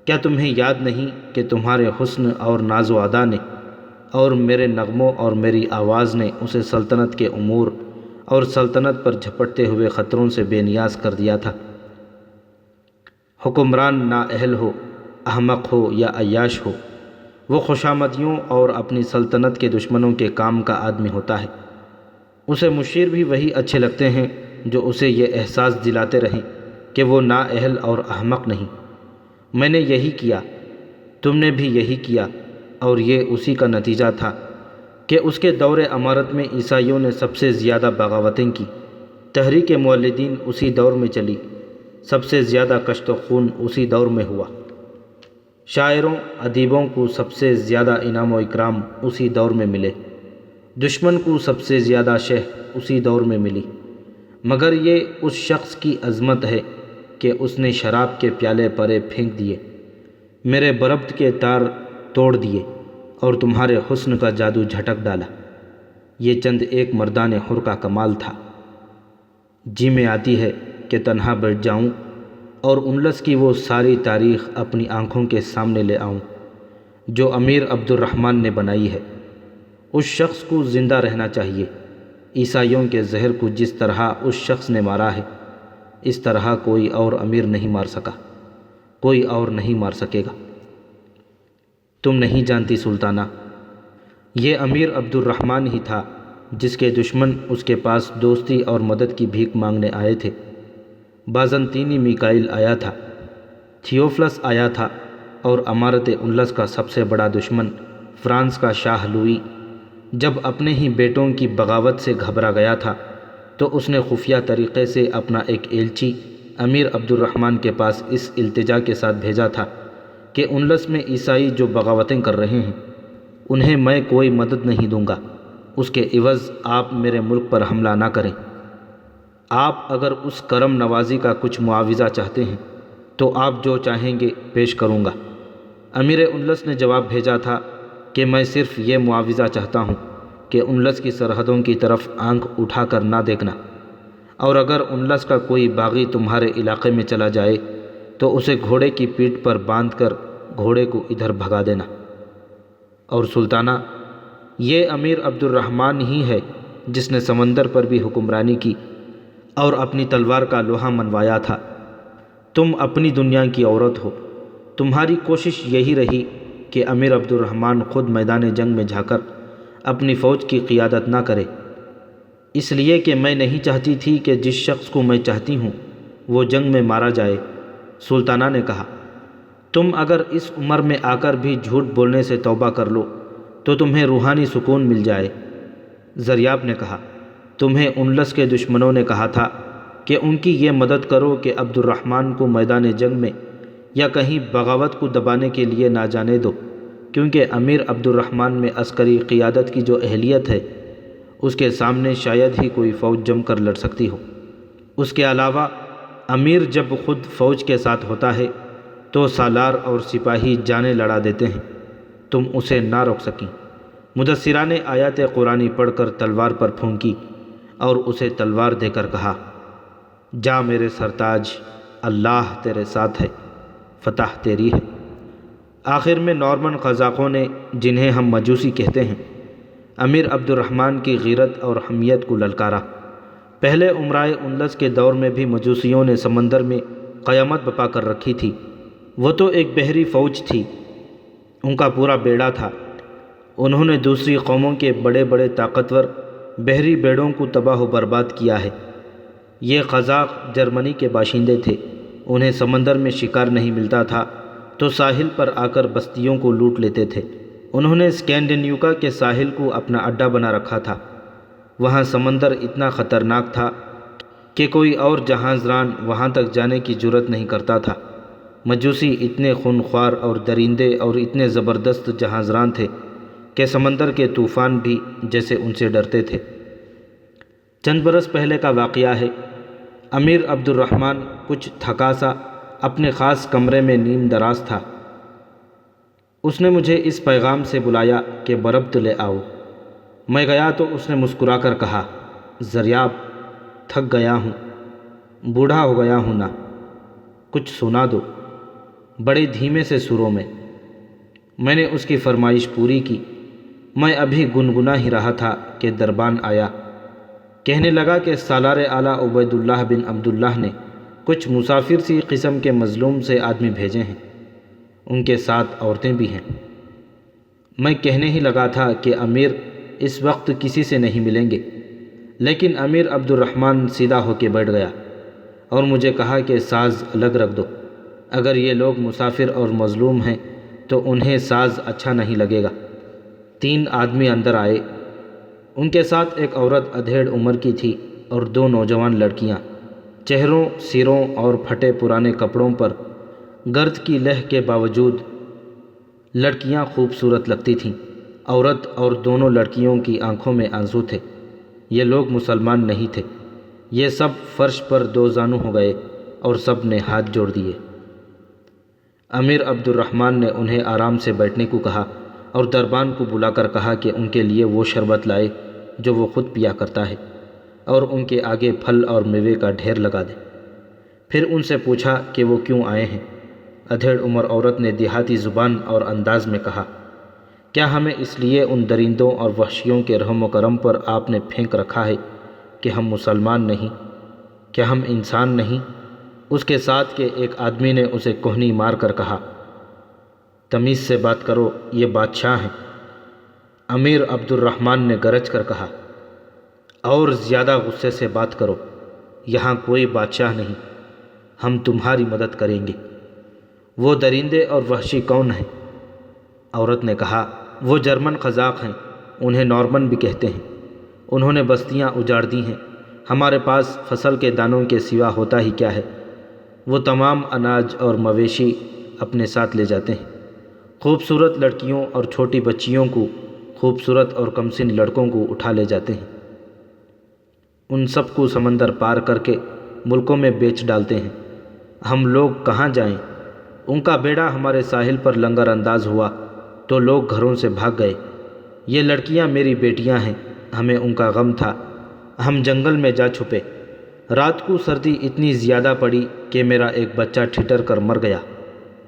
کیا تمہیں یاد نہیں کہ تمہارے حسن اور ناز و ادا نے اور میرے نغموں اور میری آواز نے اسے سلطنت کے امور اور سلطنت پر جھپٹتے ہوئے خطروں سے بے نیاز کر دیا تھا؟ حکمران نااہل ہو، احمق ہو یا عیاش ہو، وہ خوشامدیوں اور اپنی سلطنت کے دشمنوں کے کام کا آدمی ہوتا ہے۔ اسے مشیر بھی وہی اچھے لگتے ہیں جو اسے یہ احساس دلاتے رہیں کہ وہ نااہل اور احمق نہیں۔ میں نے یہی کیا، تم نے بھی یہی کیا، اور یہ اسی کا نتیجہ تھا کہ اس کے دور امارت میں عیسائیوں نے سب سے زیادہ بغاوتیں کی۔ تحریک مولدین اسی دور میں چلی، سب سے زیادہ کشت و خون اسی دور میں ہوا۔ شاعروں ادیبوں کو سب سے زیادہ انعام و اکرام اسی دور میں ملے، دشمن کو سب سے زیادہ شہ اسی دور میں ملی، مگر یہ اس شخص کی عظمت ہے کہ اس نے شراب کے پیالے پرے پھینک دیے، میرے بربط کے تار توڑ دیے اور تمہارے حسن کا جادو جھٹک ڈالا۔ یہ چند ایک مردان حر کا کمال تھا۔ جی میں آتی ہے کہ تنہا بیٹھ جاؤں اور انلس کی وہ ساری تاریخ اپنی آنکھوں کے سامنے لے آؤں جو امیر عبد الرحمن نے بنائی ہے۔ اس شخص کو زندہ رہنا چاہیے۔ عیسائیوں کے زہر کو جس طرح اس شخص نے مارا ہے، اس طرح کوئی اور امیر نہیں مار سکا، کوئی اور نہیں مار سکے گا۔ تم نہیں جانتی سلطانہ، یہ امیر عبد الرحمن ہی تھا جس کے دشمن اس کے پاس دوستی اور مدد کی بھیک مانگنے آئے تھے۔ بازنطینی میکائل آیا تھا، تھیوفلس آیا تھا، اور امارت اندلس کا سب سے بڑا دشمن فرانس کا شاہ لوئی جب اپنے ہی بیٹوں کی بغاوت سے گھبرا گیا تھا تو اس نے خفیہ طریقے سے اپنا ایک ایلچی امیر عبد الرحمن کے پاس اس التجا کے ساتھ بھیجا تھا کہ اندلس میں عیسائی جو بغاوتیں کر رہے ہیں انہیں میں کوئی مدد نہیں دوں گا، اس کے عوض آپ میرے ملک پر حملہ نہ کریں۔ آپ اگر اس کرم نوازی کا کچھ معاوضہ چاہتے ہیں تو آپ جو چاہیں گے پیش کروں گا۔ امیر اندلس نے جواب بھیجا تھا کہ میں صرف یہ معاوضہ چاہتا ہوں کہ اندلس کی سرحدوں کی طرف آنکھ اٹھا کر نہ دیکھنا، اور اگر اندلس کا کوئی باغی تمہارے علاقے میں چلا جائے تو اسے گھوڑے کی پیٹھ پر باندھ کر گھوڑے کو ادھر بھگا دینا۔ اور سلطانہ، یہ امیر عبد الرحمن ہی ہے جس نے سمندر پر بھی حکمرانی کی اور اپنی تلوار کا لوہا منوایا تھا۔ تم اپنی دنیا کی عورت ہو، تمہاری کوشش یہی رہی کہ امیر عبد الرحمن خود میدان جنگ میں جا کر اپنی فوج کی قیادت نہ کرے، اس لیے کہ میں نہیں چاہتی تھی کہ جس شخص کو میں چاہتی ہوں وہ جنگ میں مارا جائے۔ سلطانہ نے کہا، تم اگر اس عمر میں آ کر بھی جھوٹ بولنے سے توبہ کر لو تو تمہیں روحانی سکون مل جائے۔ زریاب نے کہا، تمہیں اندلس کے دشمنوں نے کہا تھا کہ ان کی یہ مدد کرو کہ عبد الرحمن کو میدان جنگ میں یا کہیں بغاوت کو دبانے کے لیے نہ جانے دو، کیونکہ امیر عبد الرحمن میں عسکری قیادت کی جو اہلیت ہے اس کے سامنے شاید ہی کوئی فوج جم کر لڑ سکتی ہو۔ اس کے علاوہ امیر جب خود فوج کے ساتھ ہوتا ہے تو سالار اور سپاہی جانیں لڑا دیتے ہیں، تم اسے نہ روک سکیں۔ مدثرہ نے آیات قرآنی پڑھ کر تلوار پر پھونکی اور اسے تلوار دے کر کہا، جا میرے سرتاج، اللہ تیرے ساتھ ہے، فتح تیری ہے۔ آخر میں نارمن قزاقوں نے، جنہیں ہم مجوسی کہتے ہیں، امیر عبد الرحمن کی غیرت اور حمیت کو للکارا۔ پہلے امرائے اندلس کے دور میں بھی مجوسیوں نے سمندر میں قیامت بپا کر رکھی تھی۔ وہ تو ایک بحری فوج تھی، ان کا پورا بیڑا تھا۔ انہوں نے دوسری قوموں کے بڑے بڑے طاقتور بحری بیڑوں کو تباہ و برباد کیا ہے۔ یہ قزاق جرمنی کے باشندے تھے، انہیں سمندر میں شکار نہیں ملتا تھا تو ساحل پر آ کر بستیوں کو لوٹ لیتے تھے۔ انہوں نے اسکینڈینیوکا کے ساحل کو اپنا اڈہ بنا رکھا تھا۔ وہاں سمندر اتنا خطرناک تھا کہ کوئی اور جہاز ران وہاں تک جانے کی جرت نہیں کرتا تھا۔ مجوسی اتنے خونخوار اور درندے اور اتنے زبردست جہاز ران تھے کہ سمندر کے طوفان بھی جیسے ان سے ڈرتے تھے۔ چند برس پہلے کا واقعہ ہے۔ امیر عبد الرحمن کچھ تھکا سا اپنے خاص کمرے میں نیم دراز تھا۔ اس نے مجھے اس پیغام سے بلایا کہ بربط لے آؤ۔ میں گیا تو اس نے مسکرا کر کہا، زریاب، تھک گیا ہوں، بوڑھا ہو گیا ہوں نا، کچھ سنا دو، بڑے دھیمے سے سروں میں۔ میں نے اس کی فرمائش پوری کی۔ میں ابھی گنگنا ہی رہا تھا کہ دربان آیا، کہنے لگا کہ سالار اعلیٰ عبید اللہ بن عبداللہ نے کچھ مسافر سی قسم کے مظلوم سے آدمی بھیجے ہیں، ان کے ساتھ عورتیں بھی ہیں۔ میں کہنے ہی لگا تھا کہ امیر اس وقت کسی سے نہیں ملیں گے، لیکن امیر عبد الرحمن سیدھا ہو کے بیٹھ گیا اور مجھے کہا کہ ساز الگ رکھ دو، اگر یہ لوگ مسافر اور مظلوم ہیں تو انہیں ساز اچھا نہیں لگے گا۔ 3 آدمی اندر آئے، ان کے ساتھ ایک عورت ادھیڑ عمر کی تھی اور 2 نوجوان لڑکیاں۔ چہروں، سروں اور پھٹے پرانے کپڑوں پر گرد کی لہ کے باوجود لڑکیاں خوبصورت لگتی تھیں۔ عورت اور دونوں لڑکیوں کی آنکھوں میں آنسو تھے۔ یہ لوگ مسلمان نہیں تھے۔ یہ سب فرش پر 2 زانو ہو گئے اور سب نے ہاتھ جوڑ دیے۔ امیر عبد الرحمن نے انہیں آرام سے بیٹھنے کو کہا اور دربان کو بلا کر کہا کہ ان کے لیے وہ شربت لائے جو وہ خود پیا کرتا ہے اور ان کے آگے پھل اور میوے کا ڈھیر لگا دے۔ پھر ان سے پوچھا کہ وہ کیوں آئے ہیں۔ ادھیڑ عمر عورت نے دیہاتی زبان اور انداز میں کہا، کیا ہمیں اس لیے ان درندوں اور وحشیوں کے رحم و کرم پر آپ نے پھینک رکھا ہے کہ ہم مسلمان نہیں؟ کیا ہم انسان نہیں؟ اس کے ساتھ کے ایک آدمی نے اسے کوہنی مار کر کہا، تمیز سے بات کرو، یہ بادشاہ ہیں۔ امیر عبد الرحمن نے گرج کر کہا، اور زیادہ غصے سے بات کرو، یہاں کوئی بادشاہ نہیں، ہم تمہاری مدد کریں گے۔ وہ درندے اور وحشی کون ہیں؟ عورت نے کہا، وہ جرمن قزاق ہیں، انہیں نارمن بھی کہتے ہیں۔ انہوں نے بستیاں اجاڑ دی ہیں، ہمارے پاس فصل کے دانوں کے سوا ہوتا ہی کیا ہے؟ وہ تمام اناج اور مویشی اپنے ساتھ لے جاتے ہیں، خوبصورت لڑکیوں اور چھوٹی بچیوں کو، خوبصورت اور کمسن لڑکوں کو اٹھا لے جاتے ہیں، ان سب کو سمندر پار کر کے ملکوں میں بیچ ڈالتے ہیں۔ ہم لوگ کہاں جائیں؟ ان کا بیڑا ہمارے ساحل پر لنگر انداز ہوا تو لوگ گھروں سے بھاگ گئے۔ یہ لڑکیاں میری بیٹیاں ہیں، ہمیں ان کا غم تھا، ہم جنگل میں جا چھپے۔ رات کو سردی اتنی زیادہ پڑی کہ میرا ایک بچہ ٹھٹر کر مر گیا،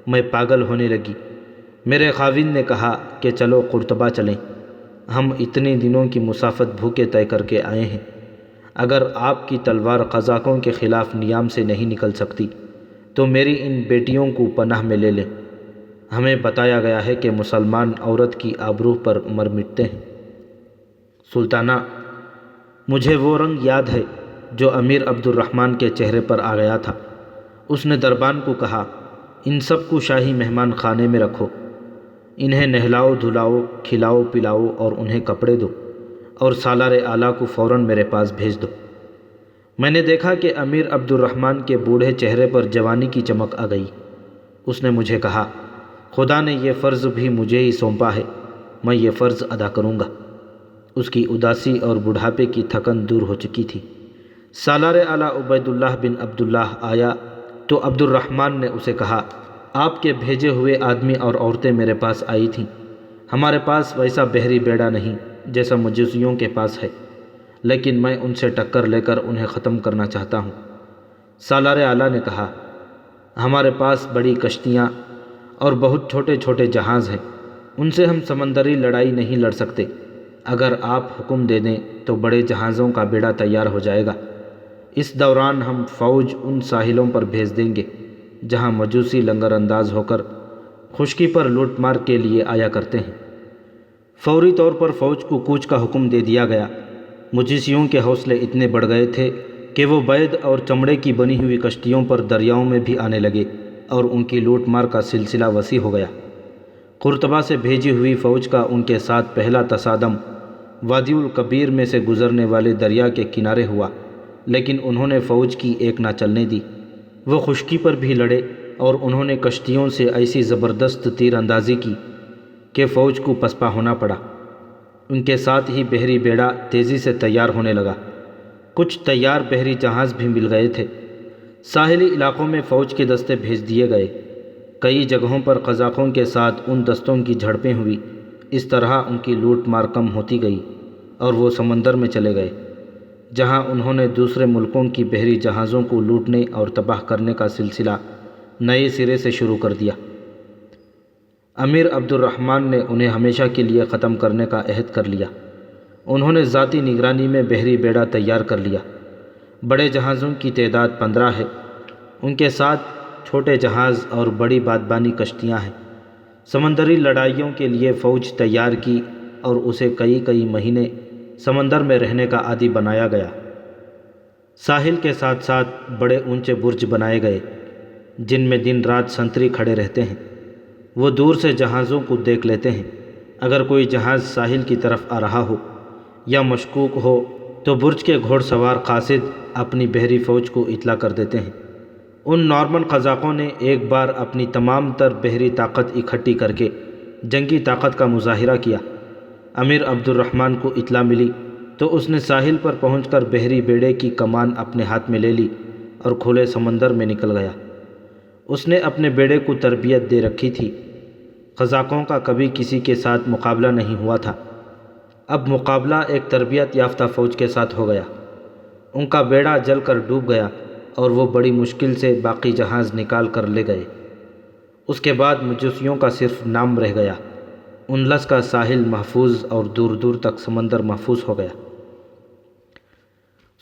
میں پاگل ہونے لگی۔ میرے خاوند نے کہا کہ چلو قرطبہ چلیں، ہم اتنے دنوں کی مسافت بھوکے طے کر کے آئے ہیں، اگر آپ کی تلوار قزاقوں کے خلاف نیام سے نہیں نکل سکتی تو میری ان بیٹیوں کو پناہ میں لے لیں۔ ہمیں بتایا گیا ہے کہ مسلمان عورت کی آبرو پر مر مٹتے ہیں۔ سلطانہ، مجھے وہ رنگ یاد ہے جو امیر عبد الرحمن کے چہرے پر آ گیا تھا۔ اس نے دربان کو کہا، ان سب کو شاہی مہمان خانے میں رکھو، انہیں نہلاؤ دھلاؤ، کھلاؤ پلاؤ اور انہیں کپڑے دو، اور سالار اعلیٰ کو فوراً میرے پاس بھیج دو۔ میں نے دیکھا کہ امیر عبد الرحمن کے بوڑھے چہرے پر جوانی کی چمک آ گئی۔ اس نے مجھے کہا، خدا نے یہ فرض بھی مجھے ہی سونپا ہے، میں یہ فرض ادا کروں گا۔ اس کی اداسی اور بڑھاپے کی تھکن دور ہو چکی تھی۔ سالار اعلیٰ عبید اللہ بن عبداللہ آیا تو عبد الرحمن نے اسے کہا، آپ کے بھیجے ہوئے آدمی اور عورتیں میرے پاس آئی تھیں، ہمارے پاس ویسا بحری بیڑا نہیں جیسا مجوسیوں کے پاس ہے، لیکن میں ان سے ٹکر لے کر انہیں ختم کرنا چاہتا ہوں۔ سالار اعلیٰ نے کہا، ہمارے پاس بڑی کشتیاں اور بہت چھوٹے چھوٹے جہاز ہیں، ان سے ہم سمندری لڑائی نہیں لڑ سکتے، اگر آپ حکم دے دیں تو بڑے جہازوں کا بیڑا تیار ہو جائے گا۔ اس دوران ہم فوج ان ساحلوں پر بھیج دیں گے جہاں مجوسی لنگر انداز ہو کر خشکی پر لوٹ مار کے لیے آیا کرتے ہیں۔ فوری طور پر فوج کو کوچ کا حکم دے دیا گیا۔ مجوسیوں کے حوصلے اتنے بڑھ گئے تھے کہ وہ بید اور چمڑے کی بنی ہوئی کشتیوں پر دریاؤں میں بھی آنے لگے اور ان کی لوٹ مار کا سلسلہ وسیع ہو گیا۔ قرطبہ سے بھیجی ہوئی فوج کا ان کے ساتھ پہلا تصادم وادی الکبیر میں سے گزرنے والے دریا کے کنارے ہوا، لیکن انہوں نے فوج کی ایک نہ چلنے دی۔ وہ خشکی پر بھی لڑے اور انہوں نے کشتیوں سے ایسی زبردست تیر اندازی کی کہ فوج کو پسپا ہونا پڑا۔ ان کے ساتھ ہی بحری بیڑا تیزی سے تیار ہونے لگا، کچھ تیار بحری جہاز بھی مل گئے تھے۔ ساحلی علاقوں میں فوج کے دستے بھیج دیے گئے، کئی جگہوں پر قزاقوں کے ساتھ ان دستوں کی جھڑپیں ہوئی، اس طرح ان کی لوٹ مار کم ہوتی گئی اور وہ سمندر میں چلے گئے، جہاں انہوں نے دوسرے ملکوں کی بحری جہازوں کو لوٹنے اور تباہ کرنے کا سلسلہ نئے سرے سے شروع کر دیا۔ امیر عبد الرحمن نے انہیں ہمیشہ کے لیے ختم کرنے کا عہد کر لیا۔ انہوں نے ذاتی نگرانی میں بحری بیڑا تیار کر لیا۔ بڑے جہازوں کی تعداد 15 ہے، ان کے ساتھ چھوٹے جہاز اور بڑی بادبانی کشتیاں ہیں۔ سمندری لڑائیوں کے لیے فوج تیار کی اور اسے کئی مہینے سمندر میں رہنے کا عادی بنایا گیا۔ ساحل کے ساتھ ساتھ بڑے اونچے برج بنائے گئے جن میں دن رات سنتری کھڑے رہتے ہیں۔ وہ دور سے جہازوں کو دیکھ لیتے ہیں، اگر کوئی جہاز ساحل کی طرف آ رہا ہو یا مشکوک ہو تو برج کے گھوڑ سوار قاصد اپنی بحری فوج کو اطلاع کر دیتے ہیں۔ ان نارمن قزاقوں نے ایک بار اپنی تمام تر بحری طاقت اکٹھی کر کے جنگی طاقت کا مظاہرہ کیا۔ امیر عبد الرحمن کو اطلاع ملی تو اس نے ساحل پر پہنچ کر بحری بیڑے کی کمان اپنے ہاتھ میں لے لی اور کھلے سمندر میں نکل گیا۔ اس نے اپنے بیڑے کو تربیت دے رکھی تھی، قزاقوں کا کبھی کسی کے ساتھ مقابلہ نہیں ہوا تھا، اب مقابلہ ایک تربیت یافتہ فوج کے ساتھ ہو گیا۔ ان کا بیڑا جل کر ڈوب گیا اور وہ بڑی مشکل سے باقی جہاز نکال کر لے گئے۔ اس کے بعد مجوسیوں کا صرف نام رہ گیا۔ انلس کا ساحل محفوظ اور دور دور تک سمندر محفوظ ہو گیا۔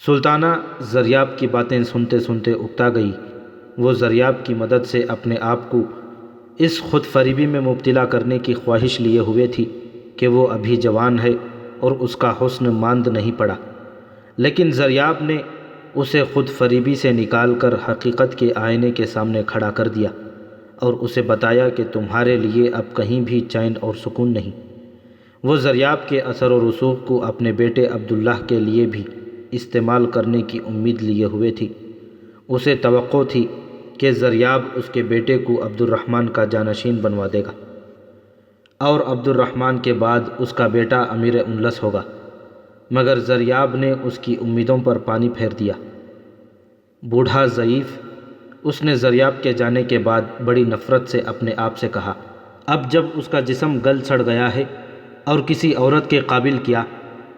سلطانہ زریاب کی باتیں سنتے سنتے اکتا گئی۔ وہ زریاب کی مدد سے اپنے آپ کو اس خود فریبی میں مبتلا کرنے کی خواہش لیے ہوئے تھی کہ وہ ابھی جوان ہے اور اس کا حسن ماند نہیں پڑا، لیکن زریاب نے اسے خود فریبی سے نکال کر حقیقت کے آئینے کے سامنے کھڑا کر دیا اور اسے بتایا کہ تمہارے لیے اب کہیں بھی چین اور سکون نہیں۔ وہ زریاب کے اثر و رسوخ کو اپنے بیٹے عبداللہ کے لیے بھی استعمال کرنے کی امید لیے ہوئے تھی۔ اسے توقع تھی کہ زریاب اس کے بیٹے کو عبد الرحمن کا جانشین بنوا دے گا اور عبد الرحمن کے بعد اس کا بیٹا امیر انلس ہوگا، مگر زریاب نے اس کی امیدوں پر پانی پھیر دیا۔ بوڑھا ضعیف، اس نے زریاب کے جانے کے بعد بڑی نفرت سے اپنے آپ سے کہا، اب جب اس کا جسم گل سڑ گیا ہے اور کسی عورت کے قابل کیا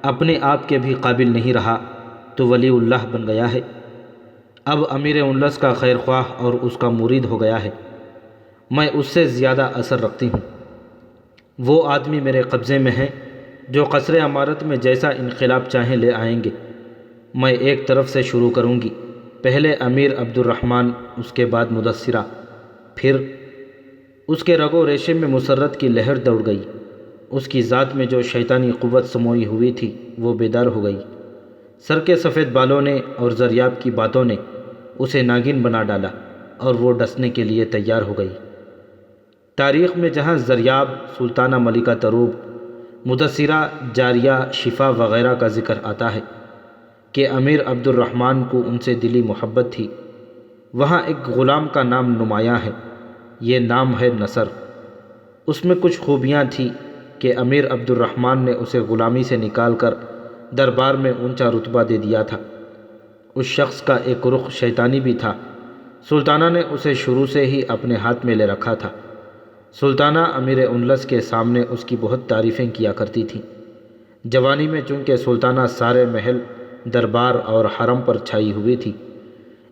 اپنے آپ کے بھی قابل نہیں رہا تو ولی اللہ بن گیا ہے، اب امیر انلس کا خیر خواہ اور اس کا مرید ہو گیا ہے، میں اس سے زیادہ اثر رکھتی ہوں۔ وہ آدمی میرے قبضے میں ہیں جو قصر عمارت میں جیسا انقلاب چاہیں لے آئیں گے۔ میں ایک طرف سے شروع کروں گی، پہلے امیر عبد الرحمن، اس کے بعد مدثرہ، پھر اس کے رگ و ریشے میں مسرت کی لہر دوڑ گئی۔ اس کی ذات میں جو شیطانی قوت سموئی ہوئی تھی وہ بیدار ہو گئی۔ سر کے سفید بالوں نے اور زریاب کی باتوں نے اسے ناگن بنا ڈالا اور وہ ڈسنے کے لیے تیار ہو گئی۔ تاریخ میں جہاں زریاب، سلطانہ ملکہ تروب، مدثرہ، جاریہ، شفا وغیرہ کا ذکر آتا ہے کہ امیر عبد الرحمن کو ان سے دلی محبت تھی، وہاں ایک غلام کا نام نمایاں ہے۔ یہ نام ہے نصر۔ اس میں کچھ خوبیاں تھیں کہ امیر عبد الرحمن نے اسے غلامی سے نکال کر دربار میں اونچا رتبہ دے دیا تھا۔ اس شخص کا ایک رخ شیطانی بھی تھا۔ سلطانہ نے اسے شروع سے ہی اپنے ہاتھ میں لے رکھا تھا۔ سلطانہ امیر انلس کے سامنے اس کی بہت تعریفیں کیا کرتی تھیں۔ جوانی میں چونکہ سلطانہ سارے محل، دربار اور حرم پر چھائی ہوئی تھی،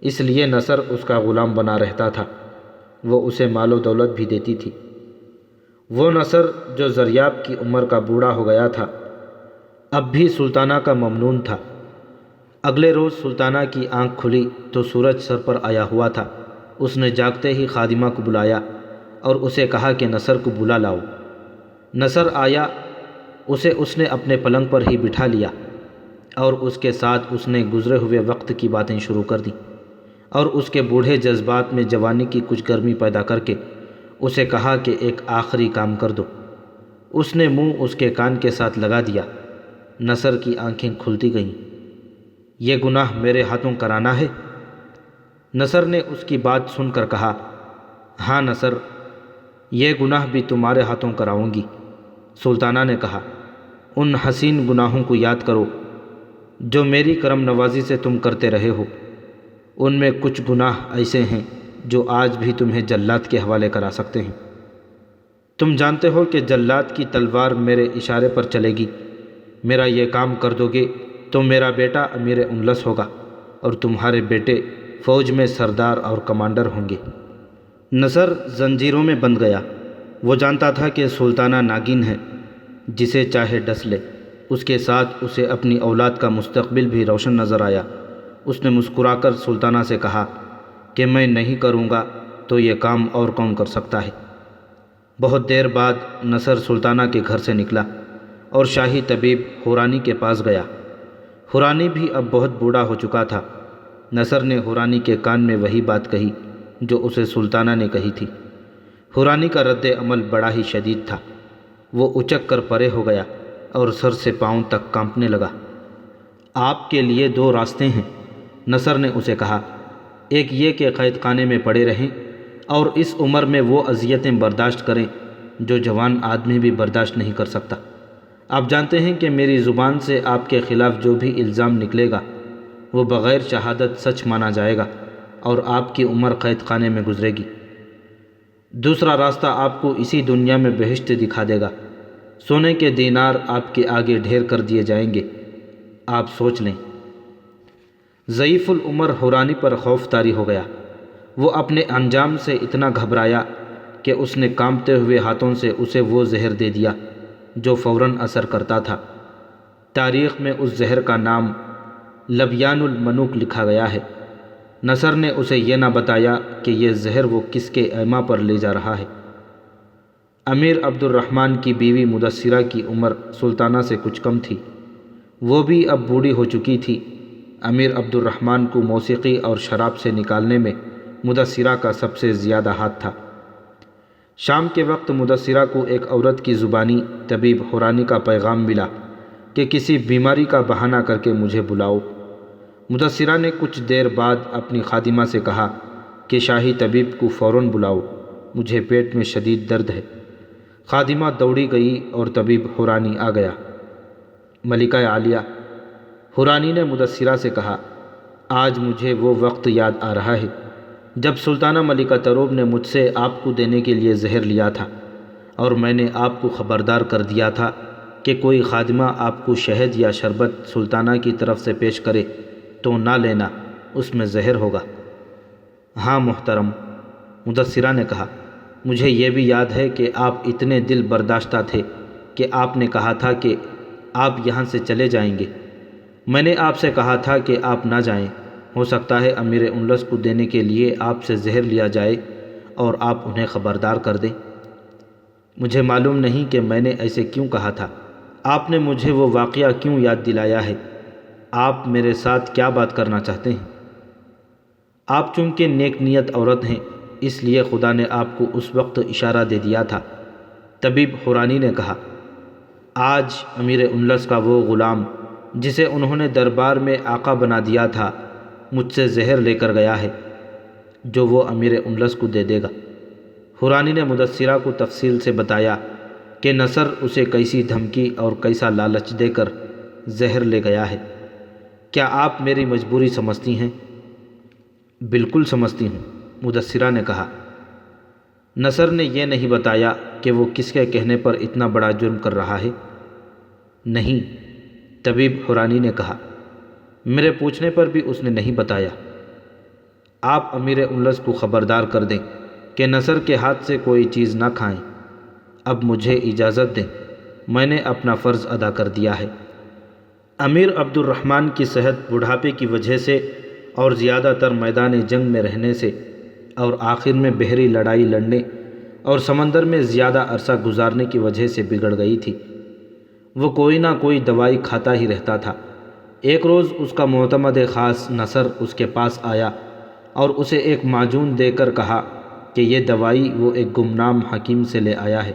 اس لیے نصر اس کا غلام بنا رہتا تھا۔ وہ اسے مال و دولت بھی دیتی تھی۔ وہ نصر جو زریاب کی عمر کا بوڑھا ہو گیا تھا، اب بھی سلطانہ کا ممنون تھا۔ اگلے روز سلطانہ کی آنکھ کھلی تو سورج سر پر آیا ہوا تھا۔ اس نے جاگتے ہی خادمہ کو بلایا اور اسے کہا کہ نصر کو بلا لاؤ۔ نصر آیا، اسے اس نے اپنے پلنگ پر ہی بٹھا لیا اور اس کے ساتھ اس نے گزرے ہوئے وقت کی باتیں شروع کر دیں اور اس کے بوڑھے جذبات میں جوانی کی کچھ گرمی پیدا کر کے اسے کہا کہ ایک آخری کام کر دو۔ اس نے منہ اس کے کان کے ساتھ لگا دیا۔ نصر کی آنکھیں کھلتی گئیں۔ یہ گناہ میرے ہاتھوں کرانا ہے؟ نصر نے اس کی بات سن کر کہا، ہاں نصر، یہ گناہ بھی تمہارے ہاتھوں کراؤں گی۔ سلطانہ نے کہا، ان حسین گناہوں کو یاد کرو جو میری کرم نوازی سے تم کرتے رہے ہو۔ ان میں کچھ گناہ ایسے ہیں جو آج بھی تمہیں جلاد کے حوالے کرا سکتے ہیں۔ تم جانتے ہو کہ جلاد کی تلوار میرے اشارے پر چلے گی۔ میرا یہ کام کر دو گے تو میرا بیٹا امیر انلس ہوگا اور تمہارے بیٹے فوج میں سردار اور کمانڈر ہوں گے۔ نصر زنجیروں میں بندھ گیا۔ وہ جانتا تھا کہ سلطانہ ناگن ہے، جسے چاہے ڈس لے۔ اس کے ساتھ اسے اپنی اولاد کا مستقبل بھی روشن نظر آیا۔ اس نے مسکرا کر سلطانہ سے کہا کہ میں نہیں کروں گا تو یہ کام اور کون کر سکتا ہے؟ بہت دیر بعد نصر سلطانہ کے گھر سے نکلا اور شاہی طبیب حورانی کے پاس گیا۔ حورانی بھی اب بہت بوڑھا ہو چکا تھا۔ نصر نے حورانی کے کان میں وہی بات کہی جو اسے سلطانہ نے کہی تھی۔ حورانی کا رد عمل بڑا ہی شدید تھا۔ وہ اچک کر پرے ہو گیا اور سر سے پاؤں تک کانپنے لگا۔ آپ کے لیے دو راستے ہیں، نصر نے اسے کہا۔ ایک یہ کہ قید خانے میں پڑے رہیں اور اس عمر میں وہ اذیتیں برداشت کریں جو جوان آدمی بھی برداشت نہیں کر سکتا۔ آپ جانتے ہیں کہ میری زبان سے آپ کے خلاف جو بھی الزام نکلے گا وہ بغیر شہادت سچ مانا جائے گا اور آپ کی عمر قید خانے میں گزرے گی۔ دوسرا راستہ آپ کو اسی دنیا میں بہشت دکھا دے گا۔ سونے کے دینار آپ کے آگے ڈھیر کر دیے جائیں گے۔ آپ سوچ لیں۔ ضعیف العمر حورانی پر خوف طاری ہو گیا۔ وہ اپنے انجام سے اتنا گھبرایا کہ اس نے کانپتے ہوئے ہاتھوں سے اسے وہ زہر دے دیا جو فوراً اثر کرتا تھا۔ تاریخ میں اس زہر کا نام لبیان المنوک لکھا گیا ہے۔ نصر نے اسے یہ نہ بتایا کہ یہ زہر وہ کس کے ایما پر لے جا رہا ہے۔ امیر عبد الرحمن کی بیوی مدثرہ کی عمر سلطانہ سے کچھ کم تھی، وہ بھی اب بوڑھی ہو چکی تھی۔ امیر عبد الرحمن کو موسیقی اور شراب سے نکالنے میں مدثرہ کا سب سے زیادہ ہاتھ تھا۔ شام کے وقت مدثرہ کو ایک عورت کی زبانی طبیب حورانی کا پیغام ملا کہ کسی بیماری کا بہانہ کر کے مجھے بلاؤ۔ مدثرہ نے کچھ دیر بعد اپنی خادمہ سے کہا کہ شاہی طبیب کو فوراً بلاؤ، مجھے پیٹ میں شدید درد ہے۔ خادمہ دوڑی گئی اور طبیب حورانی آ گیا۔ ملکہ عالیہ، حورانی نے مدثرہ سے کہا، آج مجھے وہ وقت یاد آ رہا ہے جب سلطانہ ملکہ تروب نے مجھ سے آپ کو دینے کے لیے زہر لیا تھا، اور میں نے آپ کو خبردار کر دیا تھا کہ کوئی خادمہ آپ کو شہد یا شربت سلطانہ کی طرف سے پیش کرے تو نہ لینا، اس میں زہر ہوگا۔ ہاں محترم، مدثرہ نے کہا، مجھے یہ بھی یاد ہے کہ آپ اتنے دل برداشتہ تھے کہ آپ نے کہا تھا کہ آپ یہاں سے چلے جائیں گے۔ میں نے آپ سے کہا تھا کہ آپ نہ جائیں، ہو سکتا ہے امیر انلس کو دینے کے لیے آپ سے زہر لیا جائے اور آپ انہیں خبردار کر دیں۔ مجھے معلوم نہیں کہ میں نے ایسے کیوں کہا تھا۔ آپ نے مجھے وہ واقعہ کیوں یاد دلایا ہے؟ آپ میرے ساتھ کیا بات کرنا چاہتے ہیں؟ آپ چونکہ نیک نیت عورت ہیں، اس لیے خدا نے آپ کو اس وقت اشارہ دے دیا تھا۔ طبیب حورانی نے کہا، آج امیر انلس کا وہ غلام جسے انہوں نے دربار میں آقا بنا دیا تھا مجھ سے زہر لے کر گیا ہے، جو وہ امیر انلس کو دے دے گا۔ حورانی نے مدثرہ کو تفصیل سے بتایا کہ نصر اسے کیسی دھمکی اور کیسا لالچ دے کر زہر لے گیا ہے۔ کیا آپ میری مجبوری سمجھتی ہیں؟ بالکل سمجھتی ہوں، مدثرہ نے کہا۔ نصر نے یہ نہیں بتایا کہ وہ کس کے کہنے پر اتنا بڑا جرم کر رہا ہے؟ نہیں، طبیب حورانی نے کہا، میرے پوچھنے پر بھی اس نے نہیں بتایا۔ آپ امیر انلس کو خبردار کر دیں کہ نصر کے ہاتھ سے کوئی چیز نہ کھائیں۔ اب مجھے اجازت دیں، میں نے اپنا فرض ادا کر دیا ہے۔ امیر عبد الرحمن کی صحت بڑھاپے کی وجہ سے اور زیادہ تر میدان جنگ میں رہنے سے اور آخر میں بحری لڑائی لڑنے اور سمندر میں زیادہ عرصہ گزارنے کی وجہ سے بگڑ گئی تھی۔ وہ کوئی نہ کوئی دوائی کھاتا ہی رہتا تھا۔ ایک روز اس کا معتمد خاص نصر اس کے پاس آیا اور اسے ایک معجون دے کر کہا کہ یہ دوائی وہ ایک گمنام حکیم سے لے آیا ہے،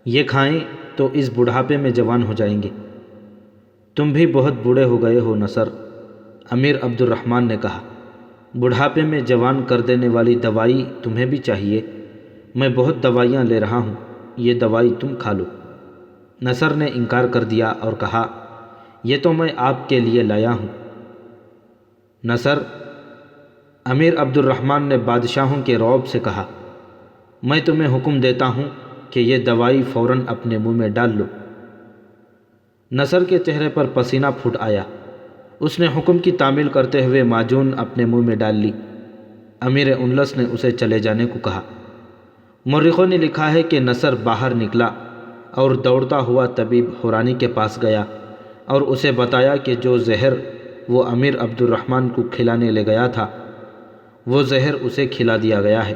یہ کھائیں تو اس بڑھاپے میں جوان ہو جائیں گے۔ تم بھی بہت بوڑھے ہو گئے ہو نصر، امیر عبد الرحمن نے کہا۔ بڑھاپے میں جوان کر دینے والی دوائی تمہیں بھی چاہیے؟ میں بہت دوائیاں لے رہا ہوں، یہ دوائی تم کھا لو۔ نصر نے انکار کر دیا اور کہا، یہ تو میں آپ کے لیے لایا ہوں۔ نصر، امیر عبد الرحمن نے بادشاہوں کے رعب سے کہا، میں تمہیں حکم دیتا ہوں کہ یہ دوائی فوراً اپنے منہ میں ڈال لو۔ نصر کے چہرے پر پسینہ پھوٹ آیا۔ اس نے حکم کی تعمیل کرتے ہوئے معجون اپنے منہ میں ڈال لی۔ امیر انلس نے اسے چلے جانے کو کہا۔ مورخوں نے لکھا ہے کہ نصر باہر نکلا اور دوڑتا ہوا طبیب حورانی کے پاس گیا اور اسے بتایا کہ جو زہر وہ امیر عبد الرحمن کو کھلانے لے گیا تھا، وہ زہر اسے کھلا دیا گیا ہے۔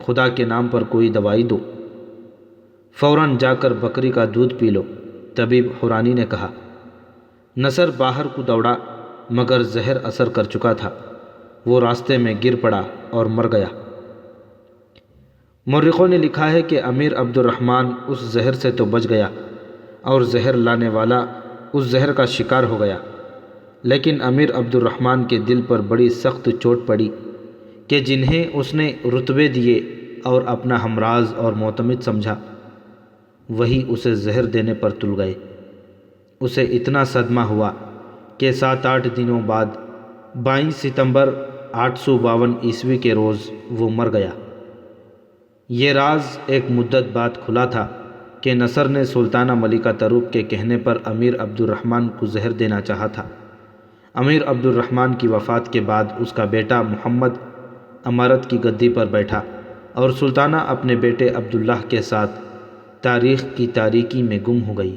خدا کے نام پر کوئی دوائی دو، فوراً جا کر بکری کا دودھ پی لو، طبیب حورانی نے کہا۔ نصر باہر کو دوڑا مگر زہر اثر کر چکا تھا، وہ راستے میں گر پڑا اور مر گیا۔ مورخوں نے لکھا ہے کہ امیر عبد الرحمن اس زہر سے تو بچ گیا اور زہر لانے والا اس زہر کا شکار ہو گیا، لیکن امیر عبد الرحمن کے دل پر بڑی سخت چوٹ پڑی کہ جنہیں اس نے رتبے دیے اور اپنا ہمراز اور معتمد سمجھا، وہی اسے زہر دینے پر تل گئے۔ اسے اتنا صدمہ ہوا کہ 7-8 دنوں بعد 22 ستمبر 852 عیسوی کے روز وہ مر گیا۔ یہ راز ایک مدت بعد کھلا تھا کہ نصر نے سلطانہ ملکہ تروب کے کہنے پر امیر عبد الرحمن کو زہر دینا چاہا تھا۔ امیر عبد الرحمن کی وفات کے بعد اس کا بیٹا محمد امارت کی گدی پر بیٹھا اور سلطانہ اپنے بیٹے عبداللہ کے ساتھ تاریخ کی تاریکی میں گم ہو گئی۔